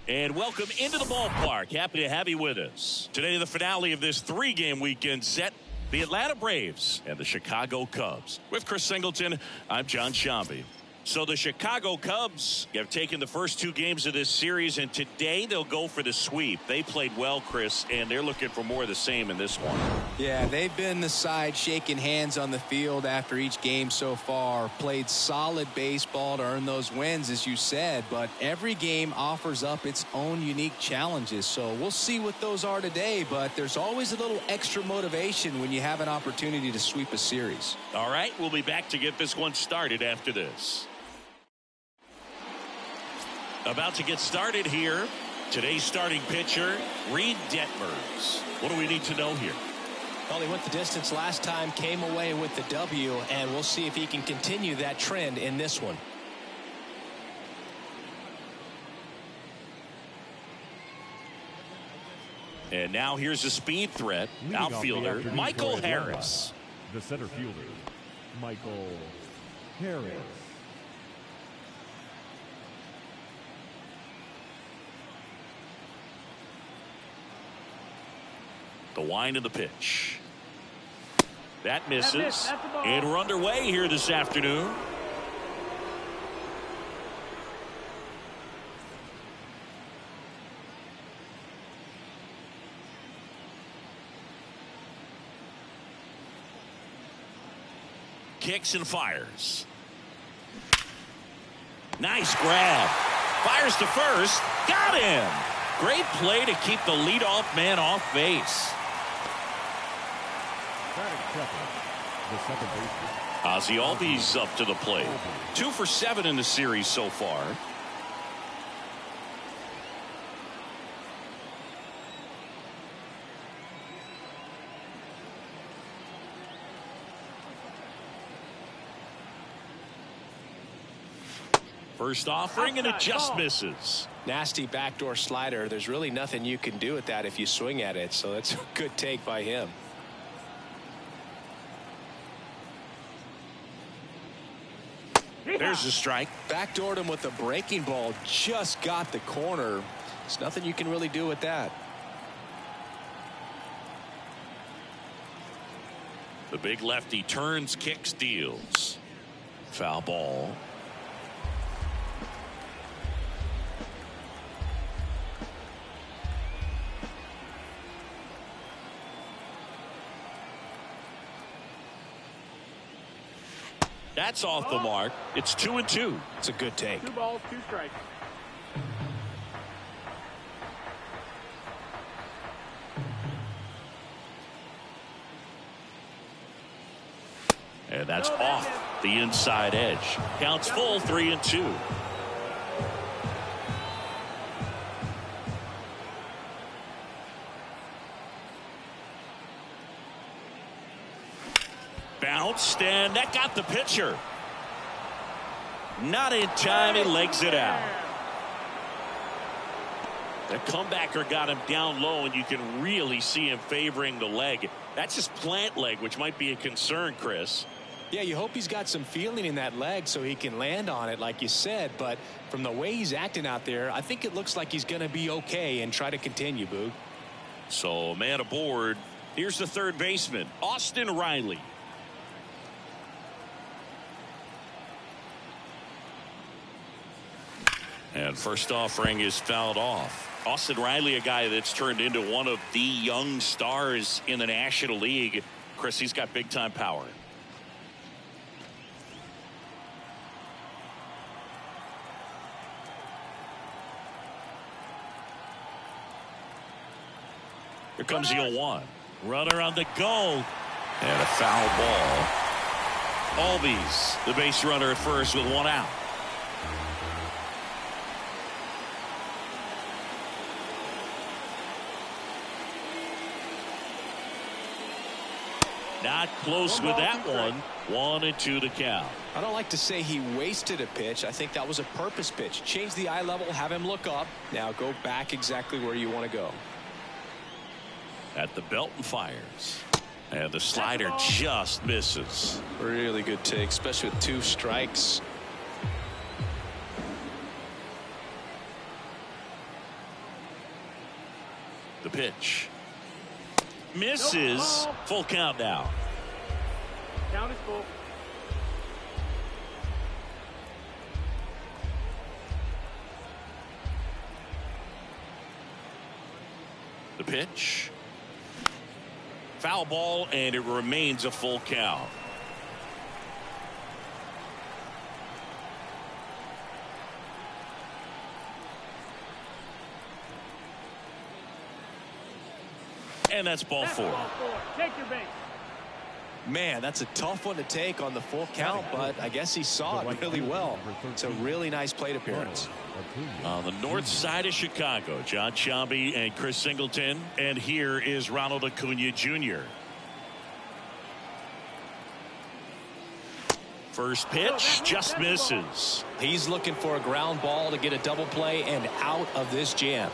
And welcome into the ballpark. Happy to have you with us. Today, the finale of this three-game weekend set. The Atlanta Braves and the Chicago Cubs. With Chris Singleton, I'm John Shambi. So the Chicago Cubs have taken the first two games of this series, and today they'll go for the sweep. They played well, Chris, and they're looking for more of the same in this one. Yeah, they've been the side shaking hands on the field after each game so far. Played solid baseball to earn those wins, as you said, but every game offers up its own unique challenges. So we'll see what those are today, but there's always a little extra motivation when you have an opportunity to sweep a series. All right, we'll be back to get this one started after this. About to get started here. Today's starting pitcher, Reed Detmers. What do we need to know here? Well, he went the distance last time, came away with the W, and we'll see if he can continue that trend in this one. And now here's a speed threat. Outfielder, Michael Harris. The center fielder, Michael Harris. The wind of the pitch. That misses. And we're underway here this afternoon. Kicks and fires. Nice grab. Fires to first. Got him. Great play to keep the leadoff man off base. Ozzie Albies up to the plate. 2 for 7 in the series so far. First offering, and it just misses. Nasty backdoor slider. There's really nothing you can do with that if you swing at it, so that's a good take by him. There's a strike. Backdoored him with a breaking ball. Just got the corner. There's nothing you can really do with that. The big lefty turns, kicks, deals. Foul ball. That's off the mark. It's 2-2. It's a good take. 2 balls, 2 strikes. And that's off the inside edge. Counts full, 3-2. Bounced, and that got the pitcher. Not in time, he legs it out. The comebacker got him down low, and you can really see him favoring the leg. That's his plant leg, which might be a concern, Chris. Yeah, you hope he's got some feeling in that leg so he can land on it, like you said. But from the way he's acting out there, I think it looks like he's going to be okay and try to continue, Boog. So, man aboard. Here's the third baseman, Austin Riley. And first offering is fouled off. Austin Riley, a guy that's turned into one of the young stars in the National League. Chris, he's got big time power. Here comes the 0-1. Runner on the go. And a foul ball. Albies, the base runner at first with 1 out. Not close with that one. 1-2 to count. I don't like to say he wasted a pitch. I think that was a purpose pitch. Change the eye level, have him look up. Now go back exactly where you want to go. At the belt and fires. And the slider just misses. Really good take, especially with 2 strikes. pitch. Misses. Full count now. Count is full. The pitch. Foul ball, and it remains a full count. And that's ball four. Take your base. Man, that's a tough one to take on the full count, but I guess he saw it really well. It's a really nice plate appearance. On the north side of Chicago, John Sciambi and Chris Singleton. And here is Ronald Acuna Jr. First pitch just misses. He's looking for a ground ball to get a double play and out of this jam.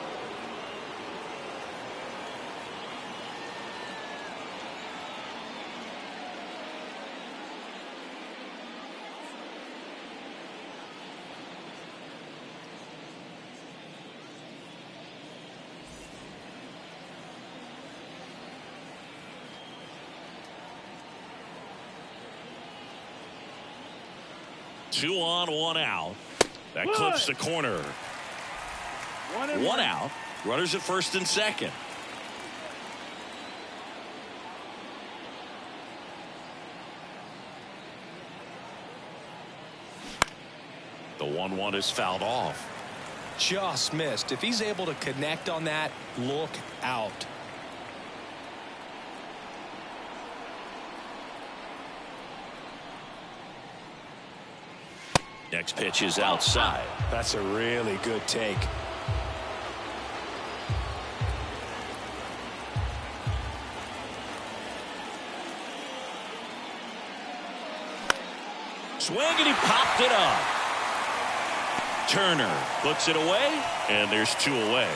Two on, one out. That clips the corner. One out. Runners at first and second. The 1-1 is fouled off. Just missed. If he's able to connect on that, look out. Next pitch is outside. That's a really good take. Swing, and he popped it up. Turner puts it away, and there's two away.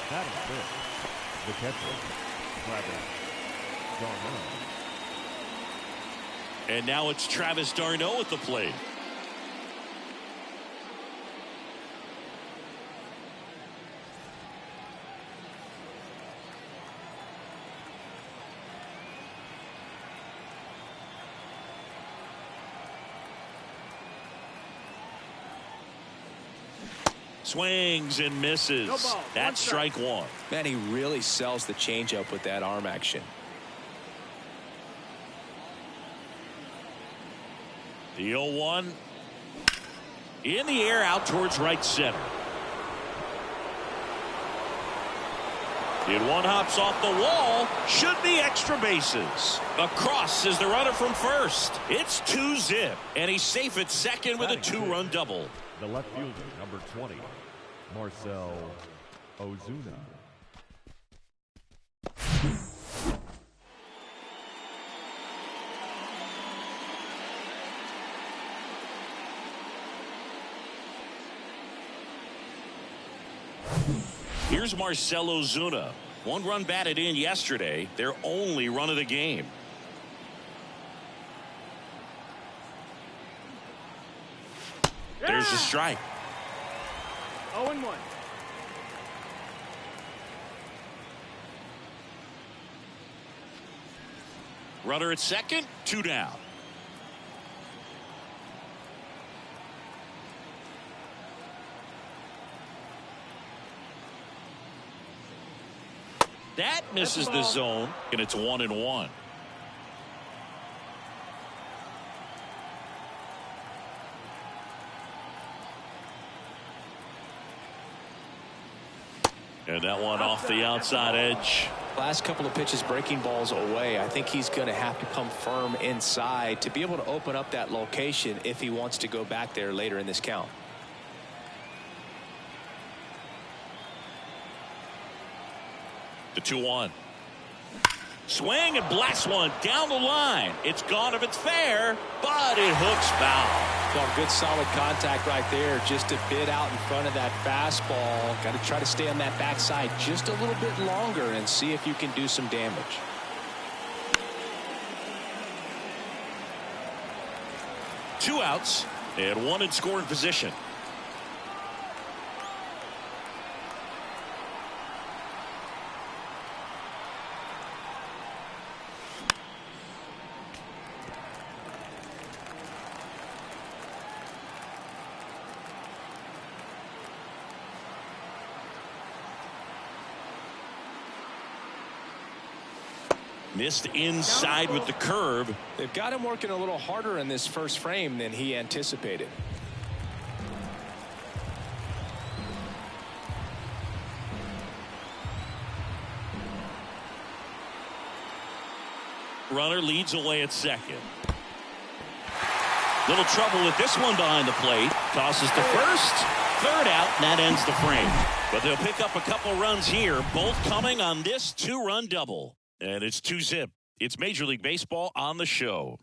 That is it. The catcher, Travis Darno. And now it's Travis d'Arnaud at the plate. Swings and misses. That's strike one. Man, he really sells the changeup with that arm action. The 0-1 in the air out towards right center. The 1 hops off the wall. Should be extra bases. Across is the runner from first. It's 2-zip, and he's safe at second with a 2-run double. The left fielder, number 20, Marcell Ozuna. Here's Marcell Ozuna. 1 run batted in yesterday. Their only run of the game. There's a strike. 0-1. Runner at second, 2 down. That misses the zone, and it's 1-1. And that one off the outside edge. Last couple of pitches breaking balls away. I think he's going to have to come firm inside to be able to open up that location if he wants to go back there later in this count. The 2-1. Swing and blast one down the line. It's gone if it's fair, but it hooks foul. Well, good solid contact right there, just a bit out in front of that fastball. Got to try to stay on that backside just a little bit longer and see if you can do some damage. Two outs and 1 in scoring position. Missed inside with the curve. They've got him working a little harder in this first frame than he anticipated. Runner leads away at second. Little trouble with this one behind the plate. Tosses to first. Third out, and that ends the frame. But they'll pick up a couple runs here, both coming on this two-run double. And it's 2-zip. It's Major League Baseball on the show.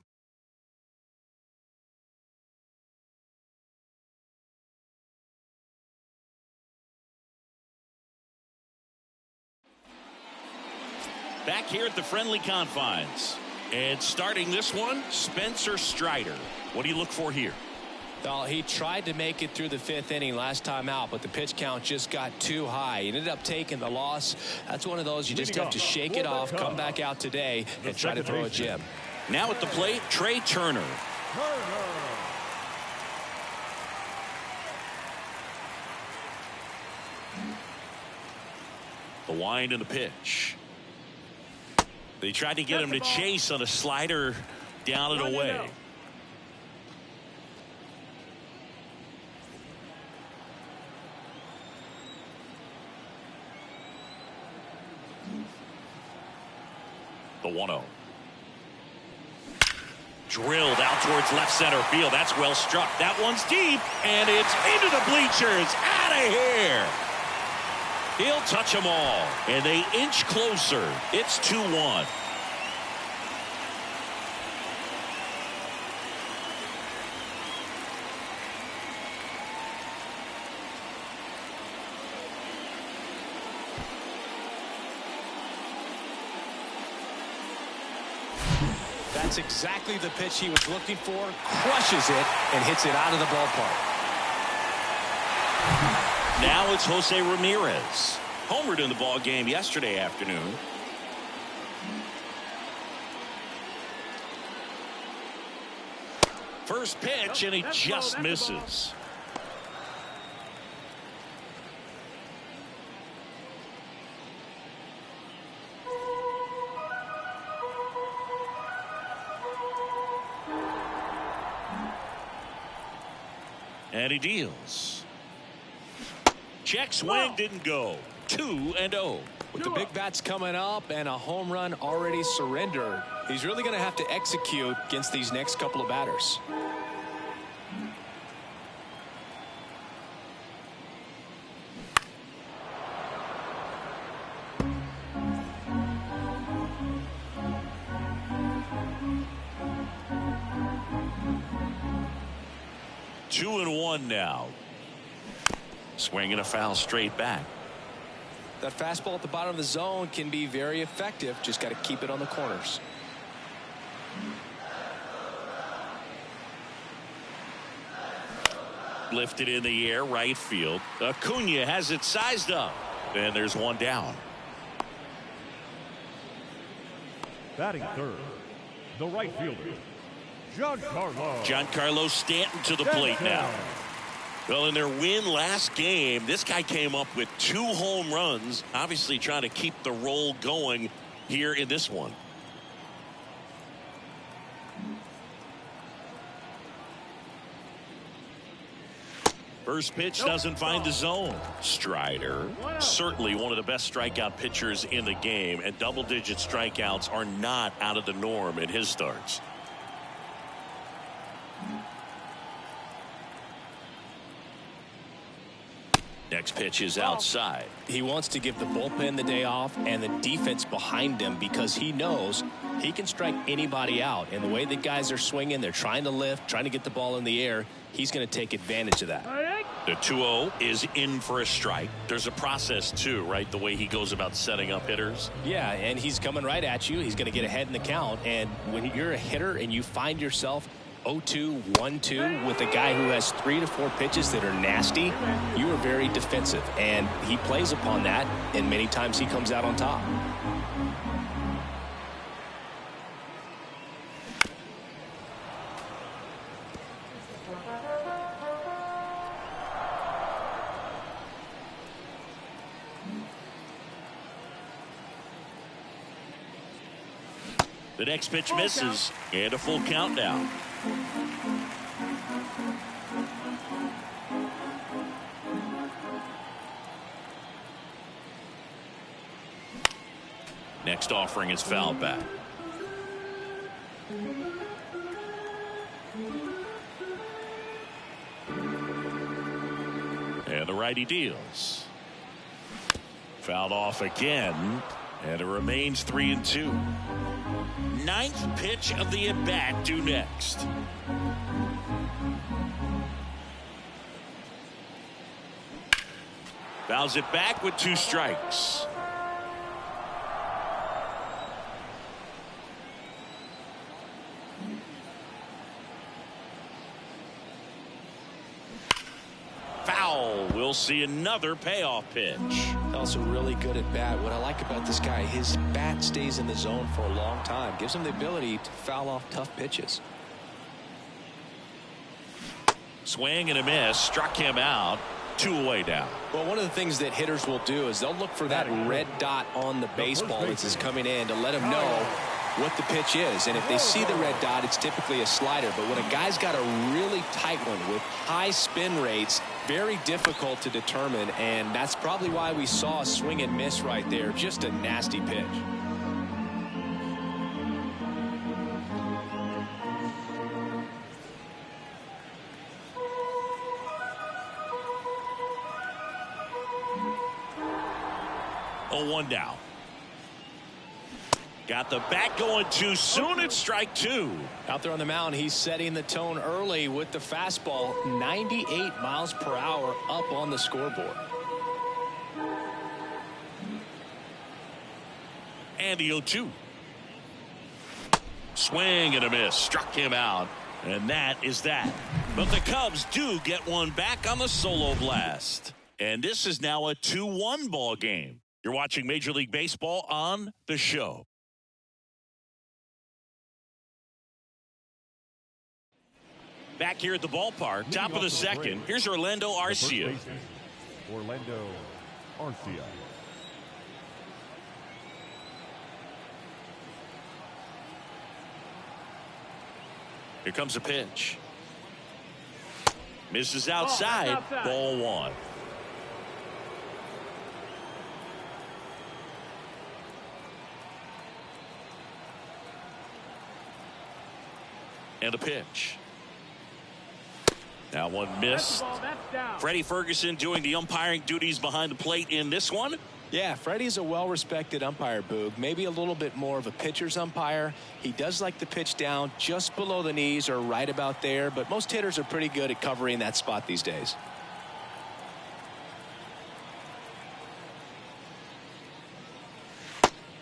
Back here at the friendly confines. And starting this one, Spencer Strider. What do you look for here? Well, he tried to make it through the 5th inning last time out, but the pitch count just got too high. He ended up taking the loss. That's one of those you just have to shake it off, come back out today, and try to throw a gem. Now at the plate, Trey Turner. The wind and the pitch. They tried to get him to chase on a slider down and away. The 1-0. Drilled out towards left center field. That's well struck. That one's deep, and it's into the bleachers. Out of here. He'll touch them all, and they inch closer. It's 2-1. That's exactly the pitch he was looking for. Crushes it and hits it out of the ballpark. Now it's Jose Ramirez. Homered in the ball game yesterday afternoon. First pitch, and he just misses. And he deals. Check swing, didn't go. 2-0. With the big bats coming up and a home run already surrendered, he's really going to have to execute against these next couple of batters. Two and one now. Swinging a foul straight back. That fastball at the bottom of the zone can be very effective. Just got to keep it on the corners. Lifted in the air, right field. Acuna has it sized up. And there's one down. Batting third, the right fielder, Giancarlo Stanton to the plate now. Well, in their win last game, this guy came up with 2 home runs, obviously trying to keep the roll going here in this one. First pitch doesn't find the zone. Strider, certainly one of the best strikeout pitchers in the game, and double-digit strikeouts are not out of the norm in his starts. Next pitch is outside. He wants to give the bullpen the day off and the defense behind him because he knows he can strike anybody out. And the way the guys are swinging, they're trying to lift, trying to get the ball in the air. He's going to take advantage of that. The 2-0 is in for a strike. There's a process too, right? The way he goes about setting up hitters. Yeah, and he's coming right at you. He's going to get ahead in the count. And when you're a hitter and you find yourself 0-2, 1-2 with a guy who has 3 to 4 pitches that are nasty, you are very defensive, and he plays upon that, and many times he comes out on top. The next pitch misses, and a full count now. Next offering is fouled back. And the righty deals. Fouled off again, and it remains 3-2. Ninth pitch of the at-bat due next. Fouls it back with 2 strikes. Foul. We'll see another payoff pitch. Also really good at bat. What I like about this guy, his bat stays in the zone for a long time. Gives him the ability to foul off tough pitches. Swing and a miss. Struck him out. 2 away now. Well, one of the things that hitters will do is they'll look for that red dot on the baseball that's coming in to let them know what the pitch is. And if they see the red dot, it's typically a slider. But when a guy's got a really tight one with high spin rates, very difficult to determine. And that's probably why we saw a swing and miss right there. Just a nasty pitch. Oh, 1 down. Got the bat going too soon. It's strike 2. Out there on the mound, he's setting the tone early with the fastball. 98 miles per hour up on the scoreboard. And the 0-2. Swing and a miss. Struck him out. And that is that. But the Cubs do get one back on the solo blast. And this is now a 2-1 ball game. You're watching Major League Baseball on The Show. Back here at the ballpark, top of the second. Here's Orlando Arcia. Orlando Arcia. Here comes a pitch. Misses outside. Ball 1. And a pitch. Now one missed. Freddie Ferguson doing the umpiring duties behind the plate in this one. Yeah, Freddie's a well-respected umpire, Boog. Maybe a little bit more of a pitcher's umpire. He does like to pitch down just below the knees or right about there, but most hitters are pretty good at covering that spot these days.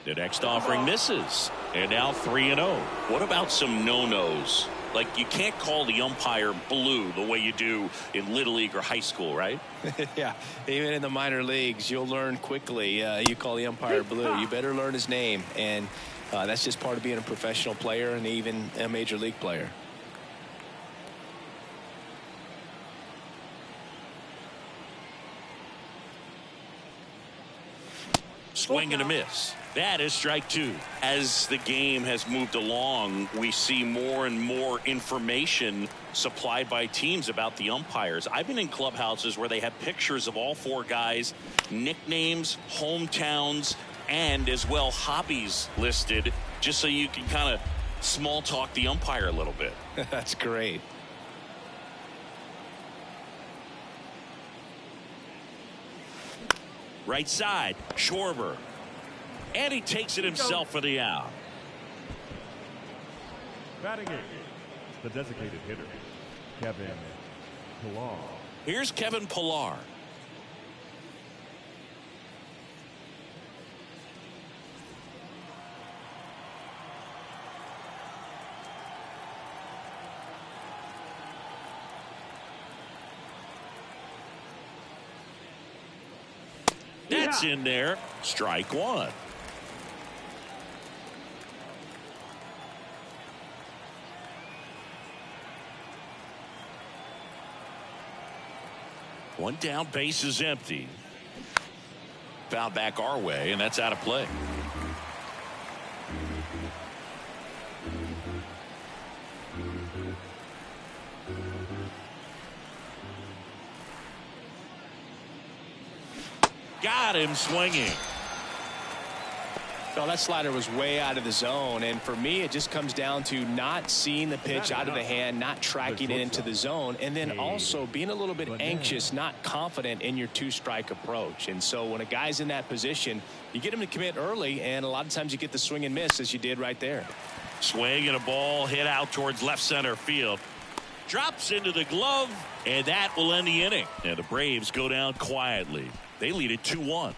The next offering misses. And now 3-0. What about some no-nos? Like, you can't call the umpire blue the way you do in Little League or high school, right? Yeah, even in the minor leagues, you'll learn quickly. You call the umpire blue. You better learn his name. And that's just part of being a professional player and even a major league player. Swing and a miss. That is strike 2. As the game has moved along, we see more and more information supplied by teams about the umpires. I've been in clubhouses where they have pictures of all 4 guys, nicknames, hometowns, and as well hobbies listed, just so you can kind of small talk the umpire a little bit. That's great. Right side, Schwarber. And he takes it himself for the out. Batting it, the designated hitter, Kevin Pillar. Here's Kevin Pillar. That's in there. Strike 1. One down, base is empty. Foul back our way, and that's out of play. Got him swinging. No, that slider was way out of the zone, and for me it just comes down to not seeing the pitch out of the hand, not tracking it into the zone, and then also being a little bit anxious, not confident in your two-strike approach. And so when a guy's in that position, you get him to commit early, and a lot of times you get the swing and miss as you did right there. Swing and a ball hit out towards left center field. Drops into the glove, and that will end the inning. And the Braves go down quietly. They lead it 2-1.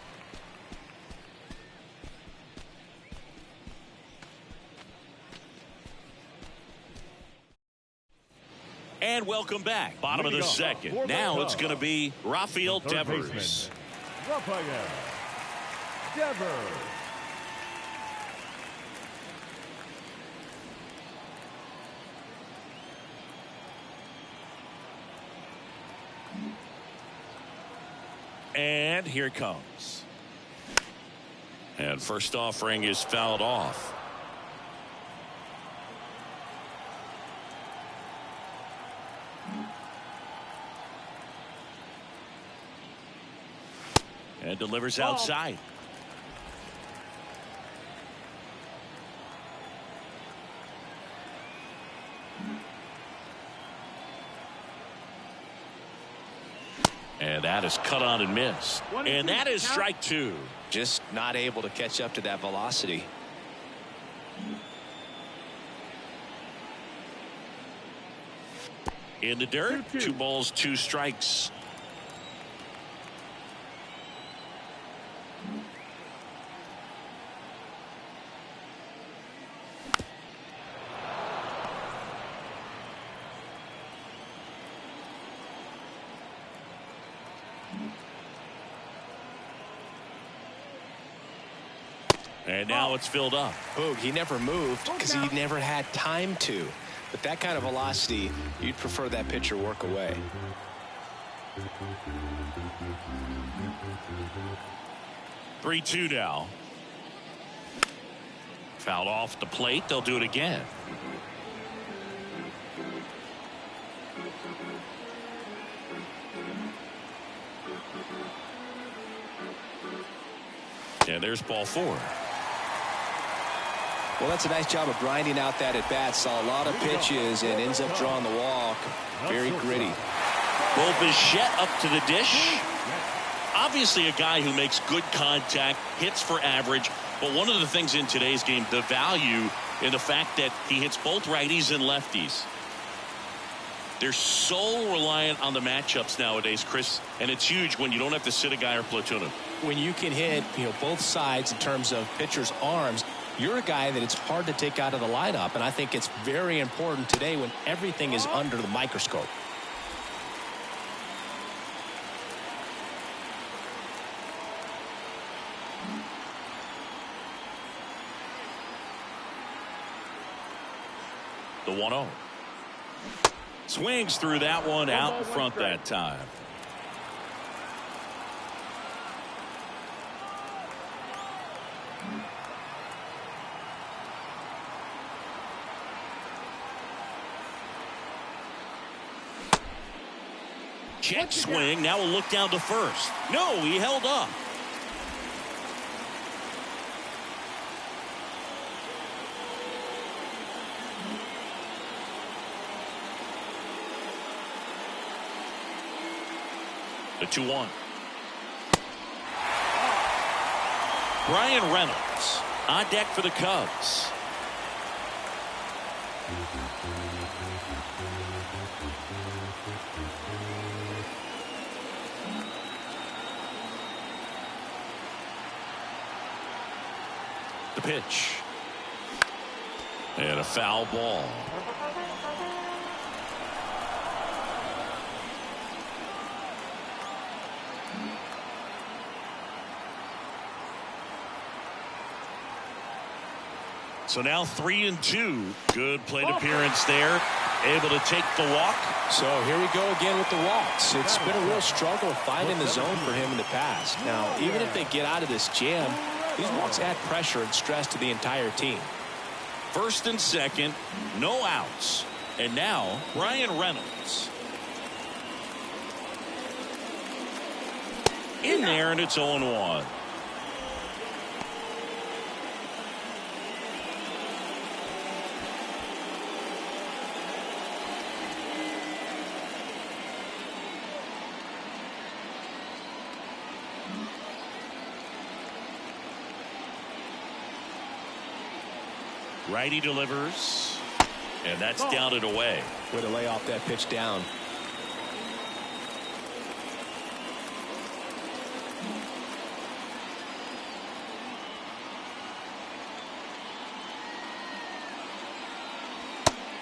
And welcome back. Bottom of the second. Now it's going to be Rafael Devers. Rafael Devers. And here it comes. And first offering is fouled off. And delivers outside. And that is cut on and missed. And that is strike two. Just not able to catch up to that velocity. In the dirt, 2 balls, 2 strikes. And now it's filled up. Boog, he never moved because he never had time to. But that kind of velocity, you'd prefer that pitcher work away. 3-2 now. Fouled off the plate. They'll do it again. And there's ball 4. Well, that's a nice job of grinding out that at bat. Saw a lot of pitches and ends up drawing the walk. Very gritty. Well, Bichette up to the dish. Obviously a guy who makes good contact, hits for average. But one of the things in today's game, the value in the fact that he hits both righties and lefties. They're so reliant on the matchups nowadays, Chris, and it's huge when you don't have to sit a guy or platoon him. When you can hit, both sides in terms of pitchers' arms, you're a guy that it's hard to take out of the lineup, and I think it's very important today when everything is under the microscope. The 1-0. Swings through that one out in front that time. Check swing. Now we'll look down to first. No, he held up. The 2-1. Brian Reynolds on deck for the Cubs. The pitch. And a foul ball. So now 3-2. Good plate appearance there. Able to take the walk. So here we go again with the walks. It's been a real struggle finding the zone for him in the past. Now, even if they get out of this jam, these walks add pressure and stress to the entire team. First and second, no outs. And now Brian Reynolds. in there, and it's 0-1. Righty delivers, and that's down and away. Way to lay off that pitch down.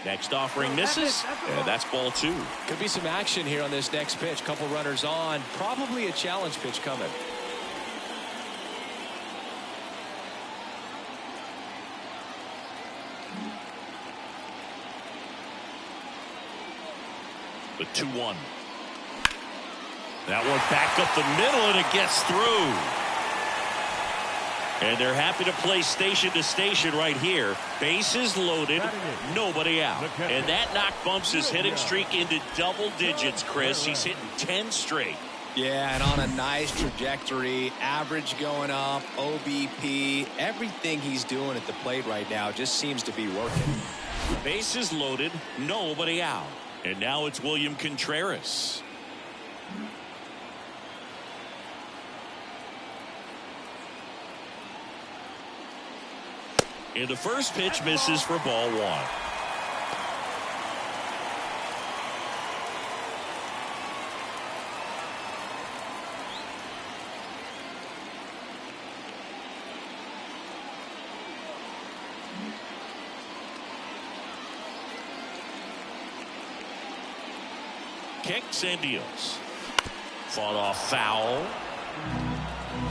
Next offering misses, and that's ball 2. Could be some action here on this next pitch. Couple runners on. Probably a challenge pitch coming. The 2-1. That one back up the middle, and it gets through. And they're happy to play station to station right here. Bases loaded, nobody out. And that knock bumps his hitting streak into double digits, Chris. He's hitting 10 straight. Yeah, and on a nice trajectory, average going up, OBP, everything he's doing at the plate right now just seems to be working. Bases loaded, nobody out. And now it's William Contreras. And the first pitch misses for ball 1. Kicks and deals. Fought off foul.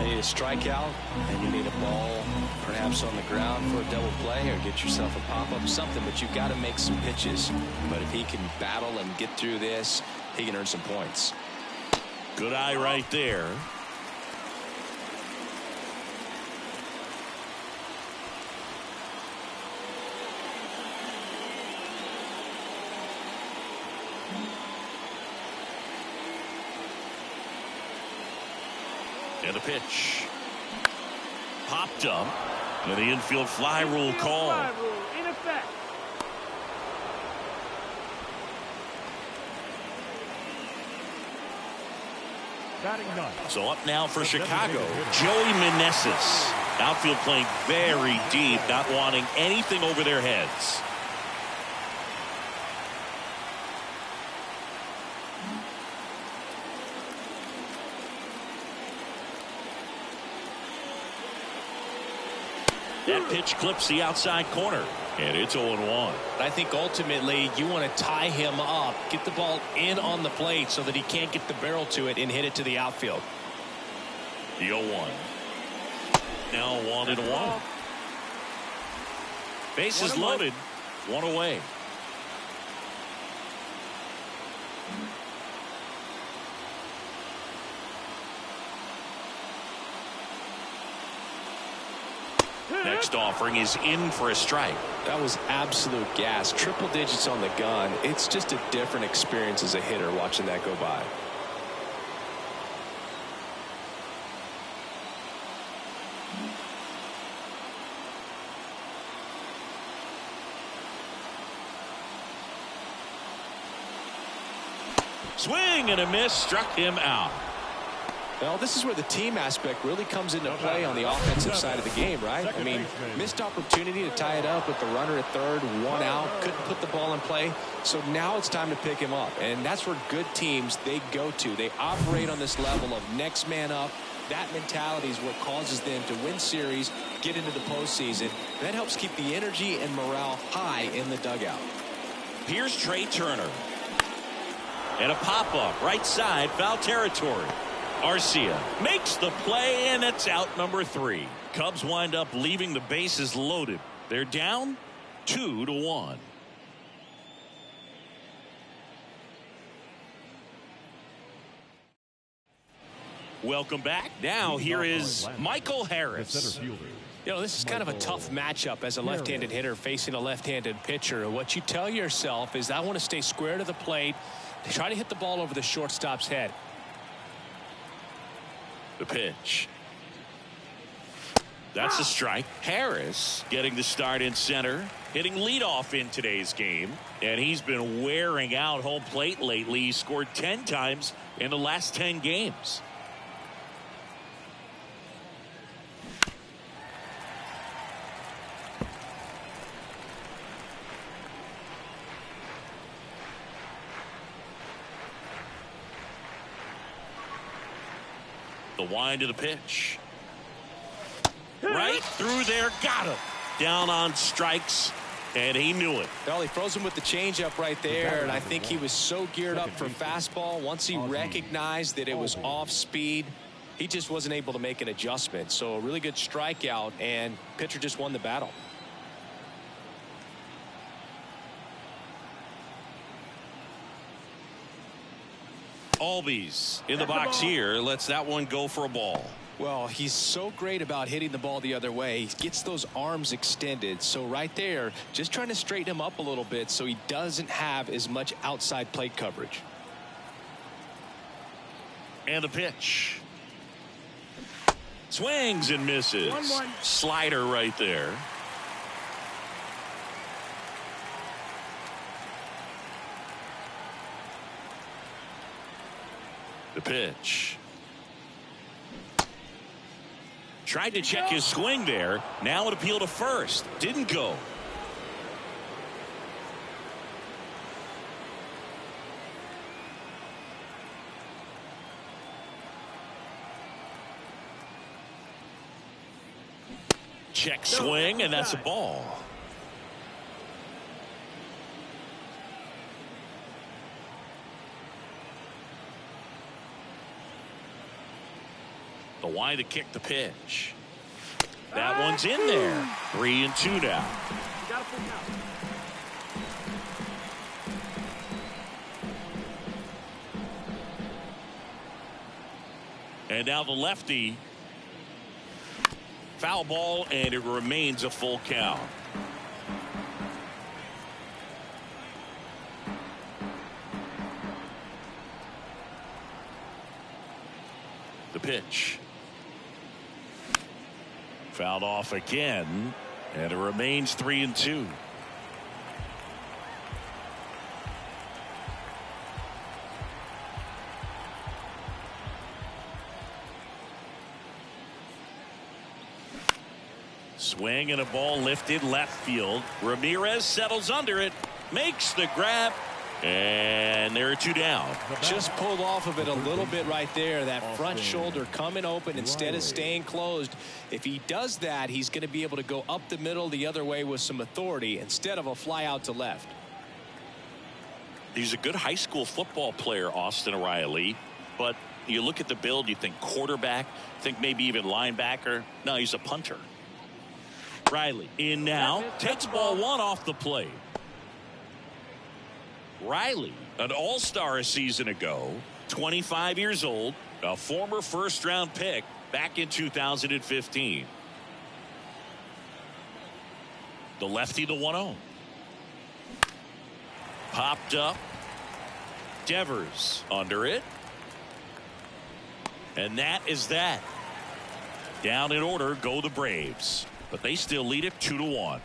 You need a strikeout, and you need a ball perhaps on the ground for a double play, or get yourself a pop-up, something, but you've got to make some pitches. But if he can battle and get through this, he can earn some points. Good eye right there. And a pitch. Popped up. And the infield fly rule call. Fly rule in effect. Batting ninth. So up now for Chicago, Joey Meneses. Outfield playing very deep, not wanting anything over their heads. That pitch clips the outside corner, and it's 0-1. I think ultimately you want to tie him up, get the ball in on the plate so that he can't get the barrel to it and hit it to the outfield. The 0-1. Now 1-1. Bases loaded, 1 away. Next offering is in for a strike. That was absolute gas. Triple digits on the gun. It's just a different experience as a hitter watching that go by. Swing and a miss, struck him out. Well, this is where the team aspect really comes into play on the offensive side of the game, right? I mean, missed opportunity to tie it up with the runner at third, 1 out, couldn't put the ball in play. So now it's time to pick him up. And that's where good teams, they go to. They operate on this level of next man up. That mentality is what causes them to win series, get into the postseason. That helps keep the energy and morale high in the dugout. Here's Trey Turner. And a pop-up, right side, foul territory. Arcia makes the play, and it's out number 3. Cubs wind up leaving the bases loaded. They're down 2-1. Welcome back. Now here is Michael Harris. You know, this is kind of a tough matchup as a left-handed hitter facing a left-handed pitcher. What you tell yourself is, I want to stay square to the plate, try to hit the ball over the shortstop's head. The pitch. That's a strike. Harris getting the start in center, hitting leadoff in today's game, and he's been wearing out home plate lately. He scored 10 times in the last 10 games. The wind of the pitch. Right through there, got him. Down on strikes, and he knew it. Well, he froze him with the changeup right there, and I think he was so geared up for fastball. Once he recognized that it was off speed, he just wasn't able to make an adjustment. So a really good strikeout, and pitcher just won the battle. Albies in the box here. Lets that one go for a ball. Well, he's so great about hitting the ball the other way. He gets those arms extended. So right there, just trying to straighten him up a little bit so he doesn't have as much outside plate coverage. And the pitch. Swings and misses. 1-1. Slider right there. The pitch. Tried to check his swing there. Now an appeal to first. Didn't go. Check swing, and that's a ball. The wind to kick the pitch. That one's in there. 3-2 now. Got a full count. And now the lefty. Foul ball, and it remains a full count. The pitch. Fouled off again, and it remains 3-2. Swing and a ball lifted left field. Ramirez settles under it, makes the grab, and there are 2 down. Just pulled off of it a little bit right there. That front shoulder coming open instead of staying closed. If he does that, he's going to be able to go up the middle the other way with some authority instead of a fly out to left. He's a good high school football player, Austin Riley, but you look at the build, you think quarterback, think maybe even linebacker. No, he's a punter. Riley in now, takes ball 1 off the plate. Riley, an all-star a season ago, 25 years old, a former first-round pick back in 2015. The lefty, the 1-0. Popped up. Devers under it. And that is that. Down in order go the Braves, but they still lead it 2-1.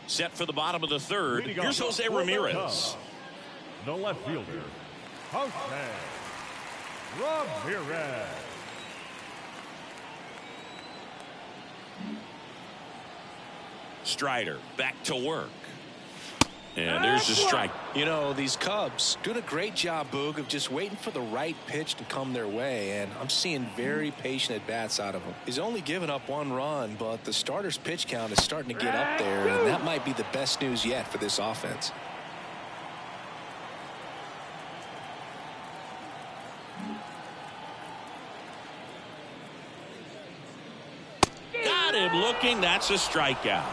Set for the bottom of the third. Here's Jose Ramirez. The left fielder, Jose Ramirez. Strider back to work. And there's a strike. You know, these Cubs doing a great job, Boog, of just waiting for the right pitch to come their way, and I'm seeing very patient at-bats out of them. He's only given up 1 run, but the starter's pitch count is starting to get up there, and that might be the best news yet for this offense. Got him looking. That's a strikeout.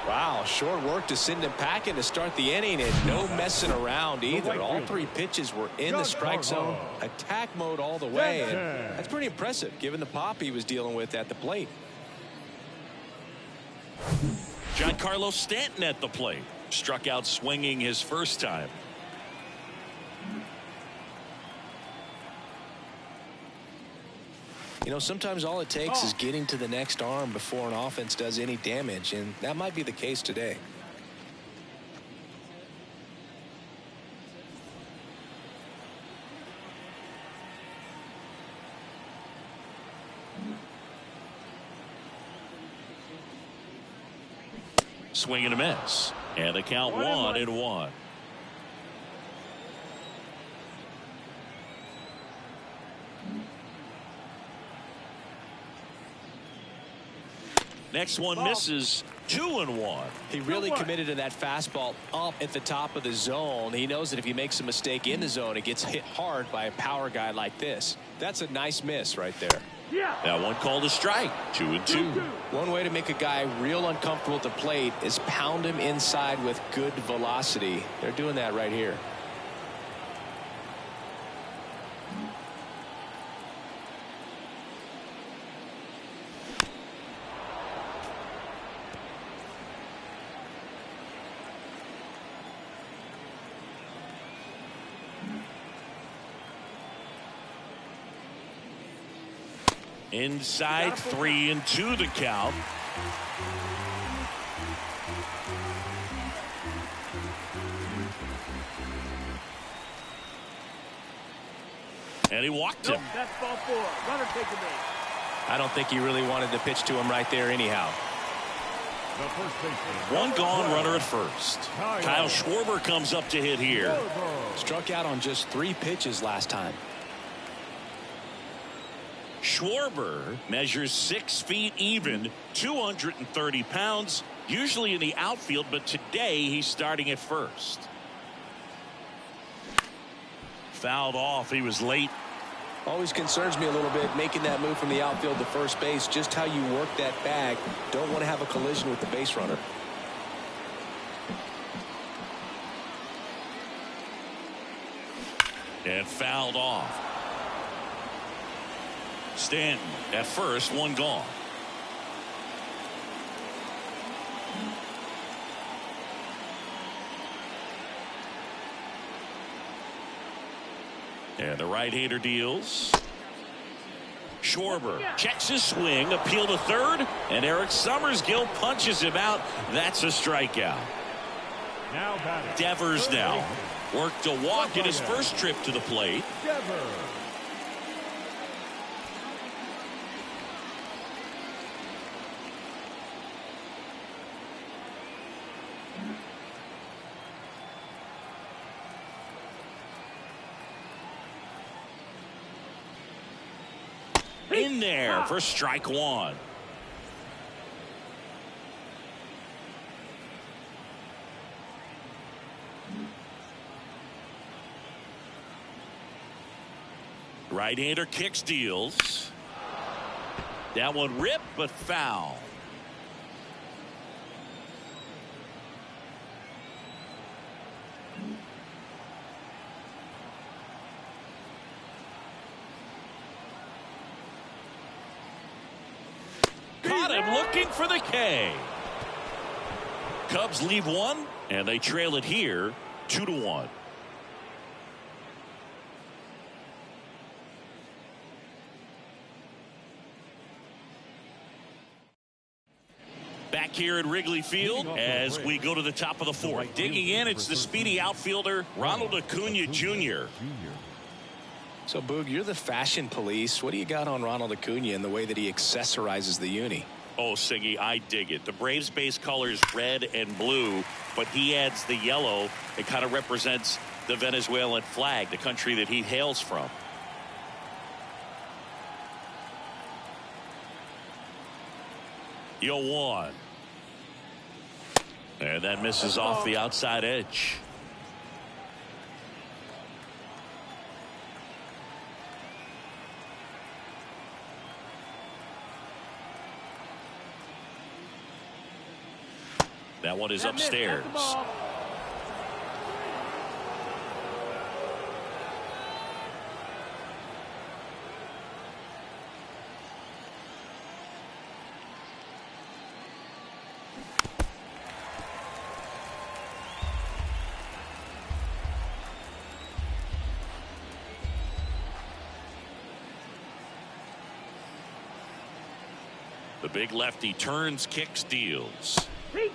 Wow, short work to send him packing to start the inning, and no messing around either. All 3 pitches were in the strike zone, attack mode all the way, and that's pretty impressive given the pop he was dealing with at the plate. Giancarlo Stanton at the plate. Struck out swinging his first time. You know, sometimes all it takes is getting to the next arm before an offense does any damage, and that might be the case today. Swing and a miss. And the count 1-1. Next one misses. 2-1. He really committed to that fastball up at the top of the zone. He knows that if he makes a mistake in the zone, it gets hit hard by a power guy like this. That's a nice miss right there. That one called a strike. 2-2. One way to make a guy real uncomfortable at the plate is pound him inside with good velocity. They're doing that right here. Inside 3-2 the count. And he walked him. That's ball 4. Runner take a base. I don't think he really wanted to pitch to him right there anyhow. One gone, runner at first. Kyle Schwarber comes up to hit here. Struck out on just 3 pitches last time. Schwarber measures 6 feet even, 230 pounds, usually in the outfield, but today he's starting at first. Fouled off. He was late. Always concerns me a little bit making that move from the outfield to first base. Just how you work that bag. Don't want to have a collision with the base runner. And fouled off. Stanton at first, one gone. And the right-hander deals. Schwarber checks his swing, appeal to third, and Eric Summersgill punches him out. That's a strikeout. Devers now worked a walk in his first trip to the plate. In there for strike 1. Right-hander kicks, deals. That one ripped, but foul. Caught him looking for the K. Cubs leave one, and they trail it here 2-1. Back here at Wrigley Field as we go to the top of the 4th. Digging in, it's the speedy outfielder Ronald Acuna Jr. So, Boog, you're the fashion police. What do you got on Ronald Acuna and the way that he accessorizes the uni? Oh, Siggy, I dig it. The Braves base colors red and blue, but he adds the yellow. It kind of represents the Venezuelan flag, the country that he hails from. Yo, 1. And that misses off the outside edge. That one is upstairs. The big lefty turns, kicks, deals.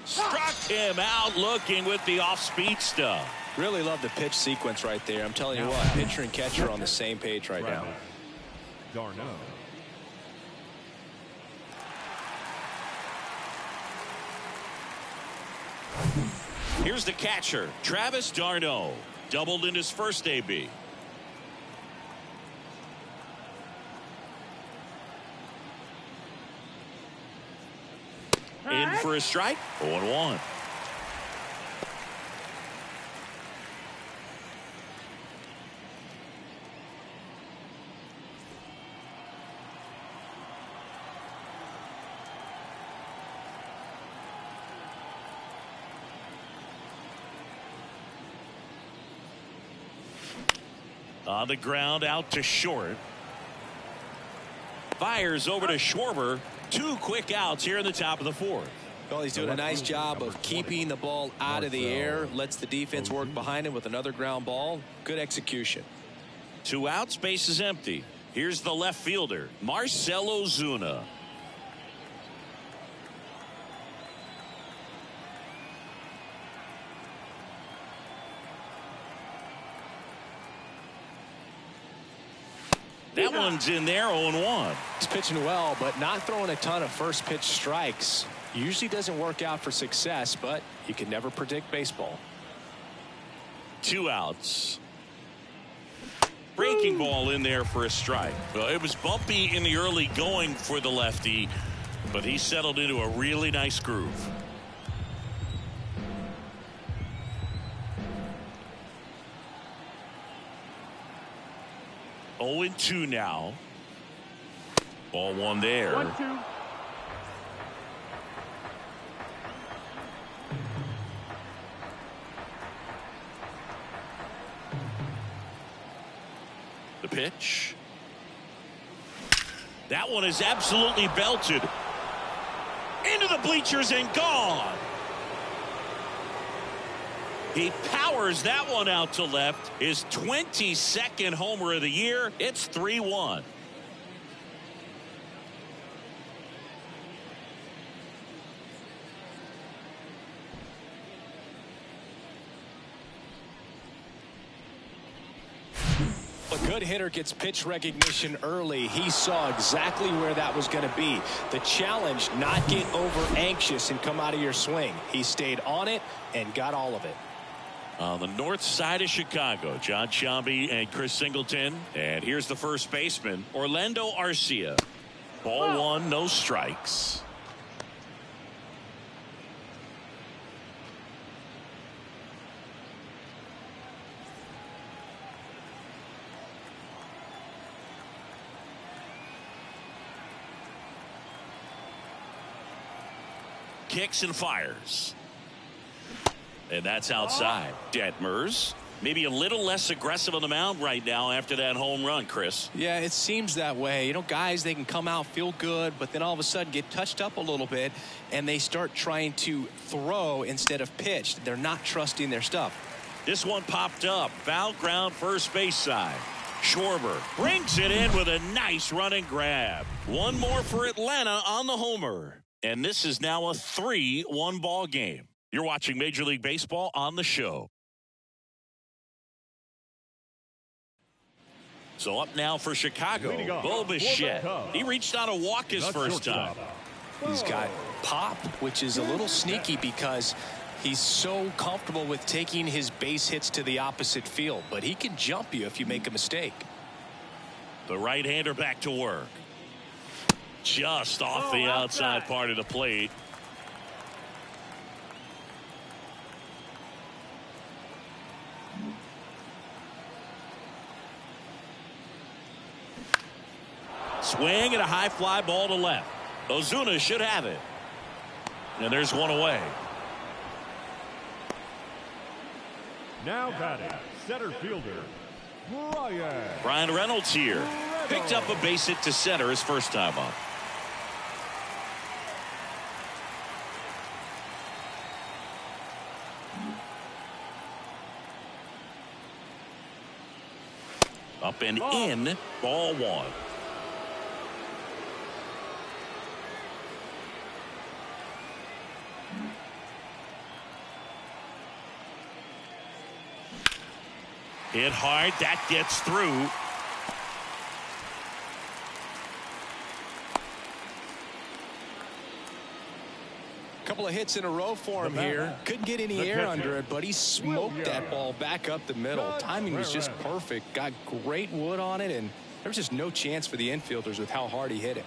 Struck him out looking with the off-speed stuff. Really love the pitch sequence right there. I'm telling you what, pitcher and catcher are on the same page right now. d'Arnaud. Here's the catcher, Travis d'Arnaud. Doubled in his first AB. In for a strike. 0-1. On the ground, out to short. Fires over to Schwarber. 2 quick outs here in the top of the 4th. Well, he's doing a nice job of keeping the ball out of the air. Lets the defense work behind him with another ground ball. Good execution. 2 outs, base is empty. Here's the left fielder, Marcell Ozuna. That one's in there, 0-1. He's pitching well, but not throwing a ton of first pitch strikes. Usually doesn't work out for success, but you can never predict baseball. 2 outs. Breaking ball in there for a strike. Well, it was bumpy in the early going for the lefty, but he settled into a really nice groove. Oh, 0-2 now. Ball 1 there. 1-2. The pitch. That one is absolutely belted. Into the bleachers and gone. He powers that one out to left. His 22nd homer of the year. It's 3-1. A good hitter gets pitch recognition early. He saw exactly where that was going to be. The challenge, not get over anxious and come out of your swing. He stayed on it and got all of it. On the north side of Chicago, John Sciambi and Chris Singleton. And here's the first baseman, Orlando Arcia. Ball 1, no strikes. Kicks and fires. And that's outside. Detmers maybe a little less aggressive on the mound right now after that home run, Chris. Yeah, it seems that way. You know, guys, they can come out, feel good, but then all of a sudden get touched up a little bit, and they start trying to throw instead of pitch. They're not trusting their stuff. This one popped up. Foul ground, first base side. Schwarber brings it in with a nice running grab. One more for Atlanta on the homer. And this is now a 3-1 ball game. You're watching Major League Baseball on the show. So up now for Chicago, Bo Bichette. He reached out a walk his first time. He's got pop, which is a little sneaky because he's so comfortable with taking his base hits to the opposite field. But he can jump you if you make a mistake. The right-hander back to work. Just off the outside part of the plate. Swing and a high fly ball to left. Ozuna should have it. And there's one away. Now batting, center fielder, Brian Reynolds here. Picked up a base hit to center his first time up. Up and in, ball one. Hit hard. That gets through. Couple of hits in a row for him here. Couldn't get any air under it, but he smoked that ball back up the middle. Timing was just perfect. Got great wood on it, and there was just no chance for the infielders with how hard he hit it.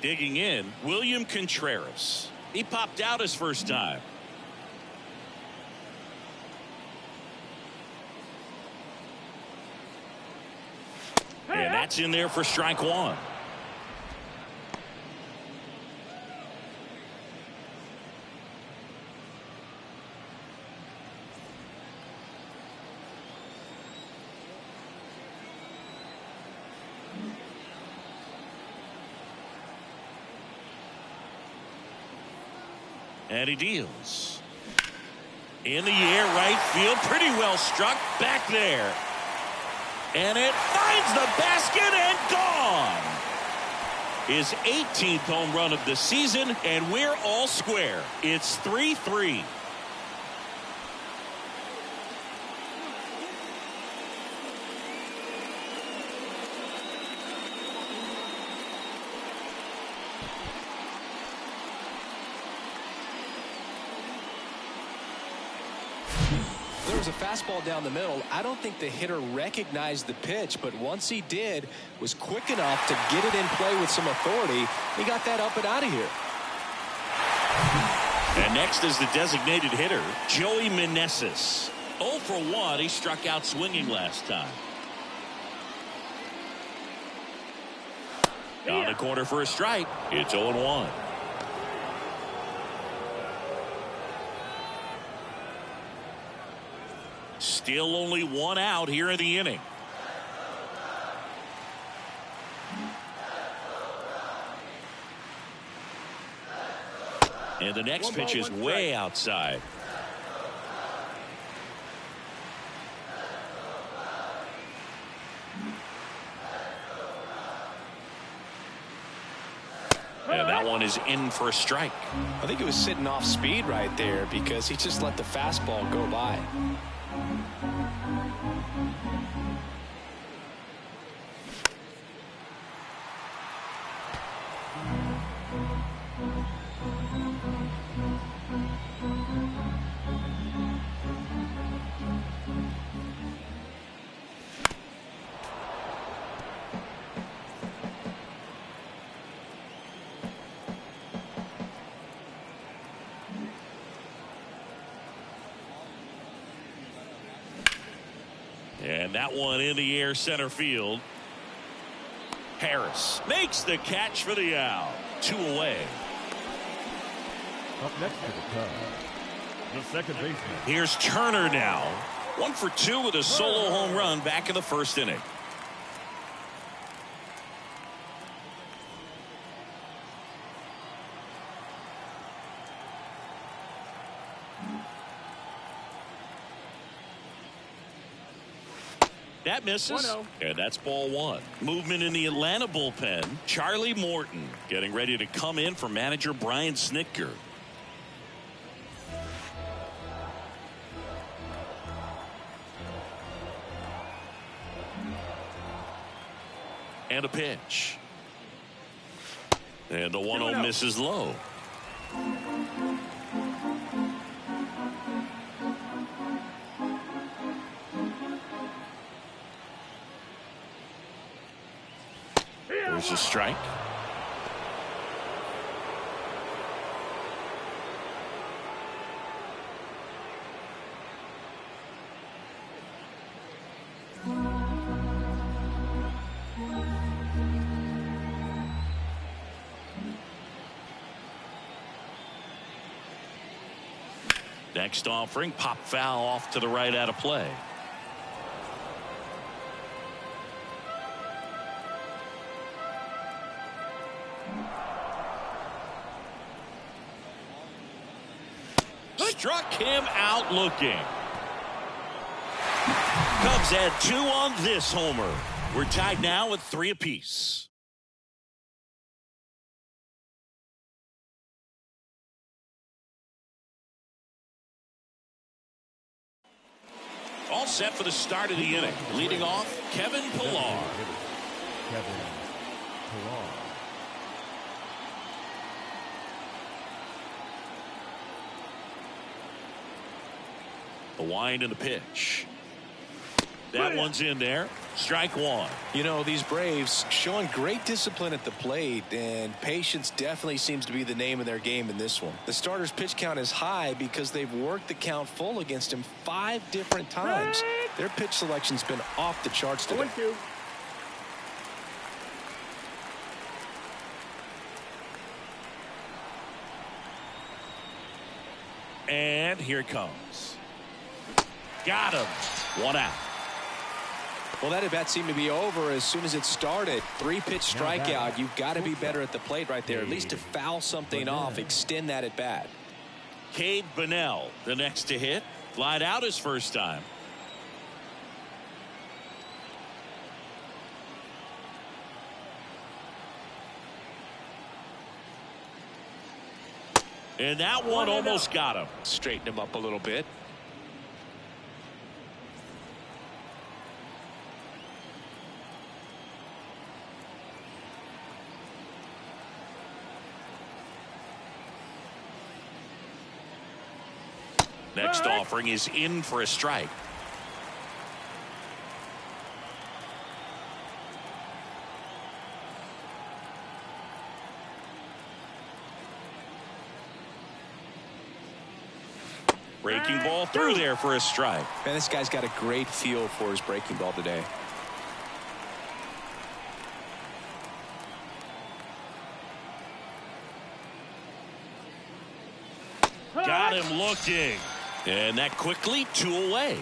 Digging in, William Contreras. He popped out his first time. And that's in there for strike one. And he deals. In the air, right field. Pretty well struck. Back there. And it finds the basket and gone. His 18th home run of the season, and we're all square. It's 3-3. There was a fastball down the middle. I don't think the hitter recognized the pitch, but once he did, was quick enough to get it in play with some authority. He got that up and out of here. And next is the designated hitter, Joey Meneses. 0 for 1. He struck out swinging last time. On the corner for a strike. It's 0-1. Still only one out here in the inning. And the next pitch is way outside. And that one is in for a strike. I think it was sitting off speed right there because he just let the fastball go by. And that one in the air center field. Harris makes the catch for the out. 2 away. Up next to the Cubs, the second baseman. Here's Turner now. 1 for 2 with a solo home run back in the first inning. That misses, and that's ball 1. Movement in the Atlanta bullpen. Charlie Morton getting ready to come in for manager Brian Snitker. And a pitch. And the 1-0 misses low. There's a strike. Next offering, pop foul off to the right out of play. Struck him out looking. Cubs had 2 on this homer. We're tied now at 3 apiece. All set for the start of the inning. Leading off, Kevin Pillar. Kevin Pillar. The wind and the pitch. That one's in there. Strike one. You know, these Braves showing great discipline at the plate, and patience definitely seems to be the name of their game in this one. The starter's pitch count is high because they've worked the count full against him 5 different times. Their pitch selection's been off the charts today. 1-2. And here it comes. Got him. 1 out. Well, that at bat seemed to be over as soon as it started. 3-pitch strikeout. You've got to be better at the plate right there, at least to foul something off, extend that at bat. Cade Bunnell, the next to hit. Flied out his first time. And that one almost got him. Straighten him up a little bit. Next offering is in for a strike. Breaking ball through there for a strike. Man, this guy's got a great feel for his breaking ball today. Got him looking. And that quickly 2 away.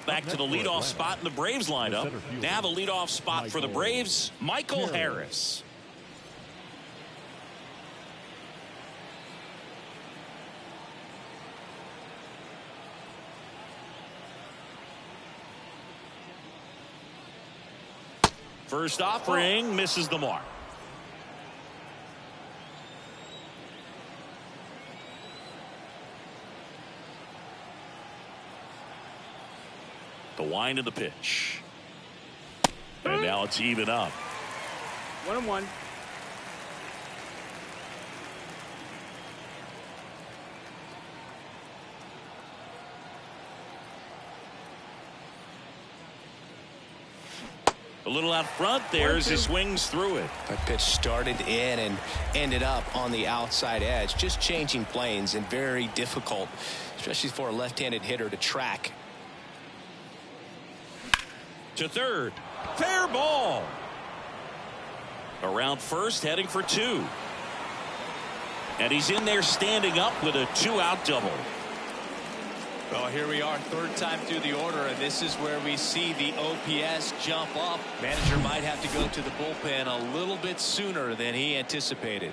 Back to the leadoff spot in the Braves lineup. Now the leadoff spot for the Braves, Michael Harris. First offering misses the mark. The wind of the pitch. And now it's even up. 1-1. A little out front there as he swings through it. That pitch started in and ended up on the outside edge. Just changing planes and very difficult, especially for a left-handed hitter to track. To third. Fair ball. Around first, heading for 2. And he's in there standing up with a 2-out double. Well, here we are, 3rd time through the order, and this is where we see the OPS jump up. Manager might have to go to the bullpen a little bit sooner than he anticipated.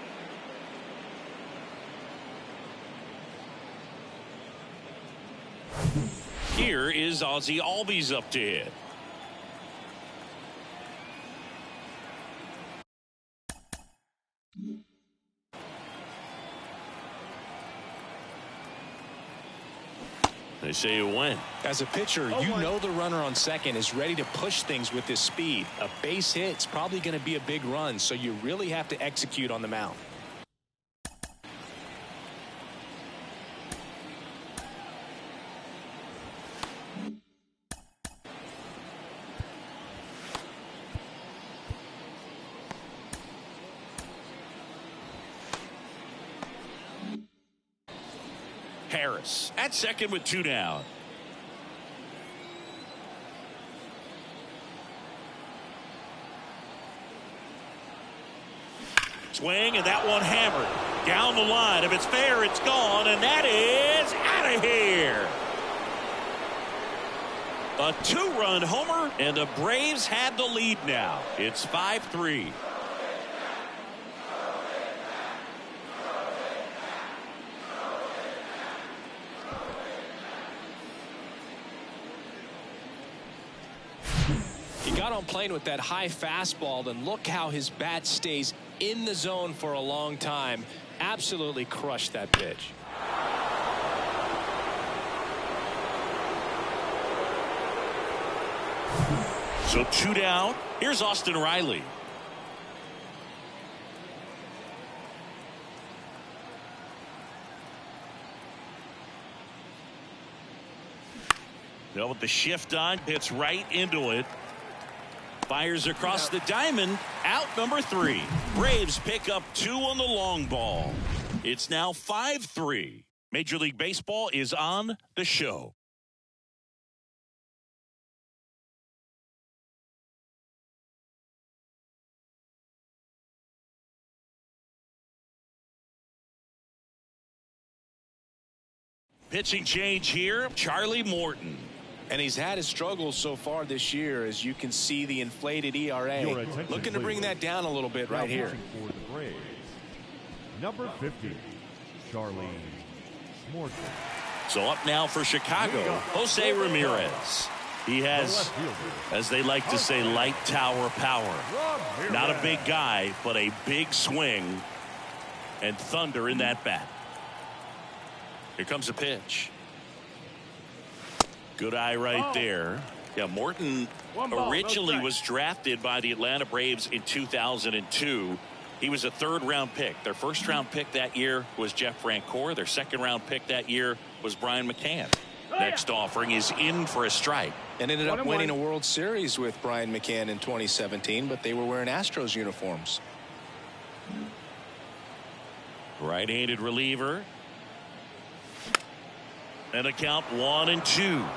Here is Ozzie Albies up to hit. They say you win. As a pitcher, you know the runner on second is ready to push things with his speed. A base hit's probably going to be a big run, so you really have to execute on the mound. Harris at second with 2 down. Swing, and that one hammered down the line. If it's fair, it's gone, and that is out of here. A 2-run homer, and the Braves had the lead now. It's 5-3. On playing with that high fastball, and look how his bat stays in the zone for a long time. Absolutely crushed that pitch. So 2 down. Here's Austin Riley. Now with the shift on, hits right into it. Fires across the diamond. Out number 3. Braves pick up 2 on the long ball. It's now 5-3. Major League Baseball is on the show. Pitching change here, Charlie Morton. And he's had his struggles so far this year, as you can see the inflated ERA. Looking to bring that down a little bit right here. For the Braves, number 50, Charlie Morton. So up now for Chicago, Jose Ramirez. He has, as they like to say, light tower power. Not a big guy, but a big swing and thunder in that bat. Here comes a pitch. Good eye right there. Yeah, Morton originally was drafted by the Atlanta Braves in 2002. He was a 3rd-round pick. Their 1st-round pick that year was Jeff Francoeur. Their 2nd-round pick that year was Brian McCann. Next offering is in for a strike. And ended up winning a World Series with Brian McCann in 2017, but they were wearing Astros uniforms. Right-handed reliever. And a count 1-2.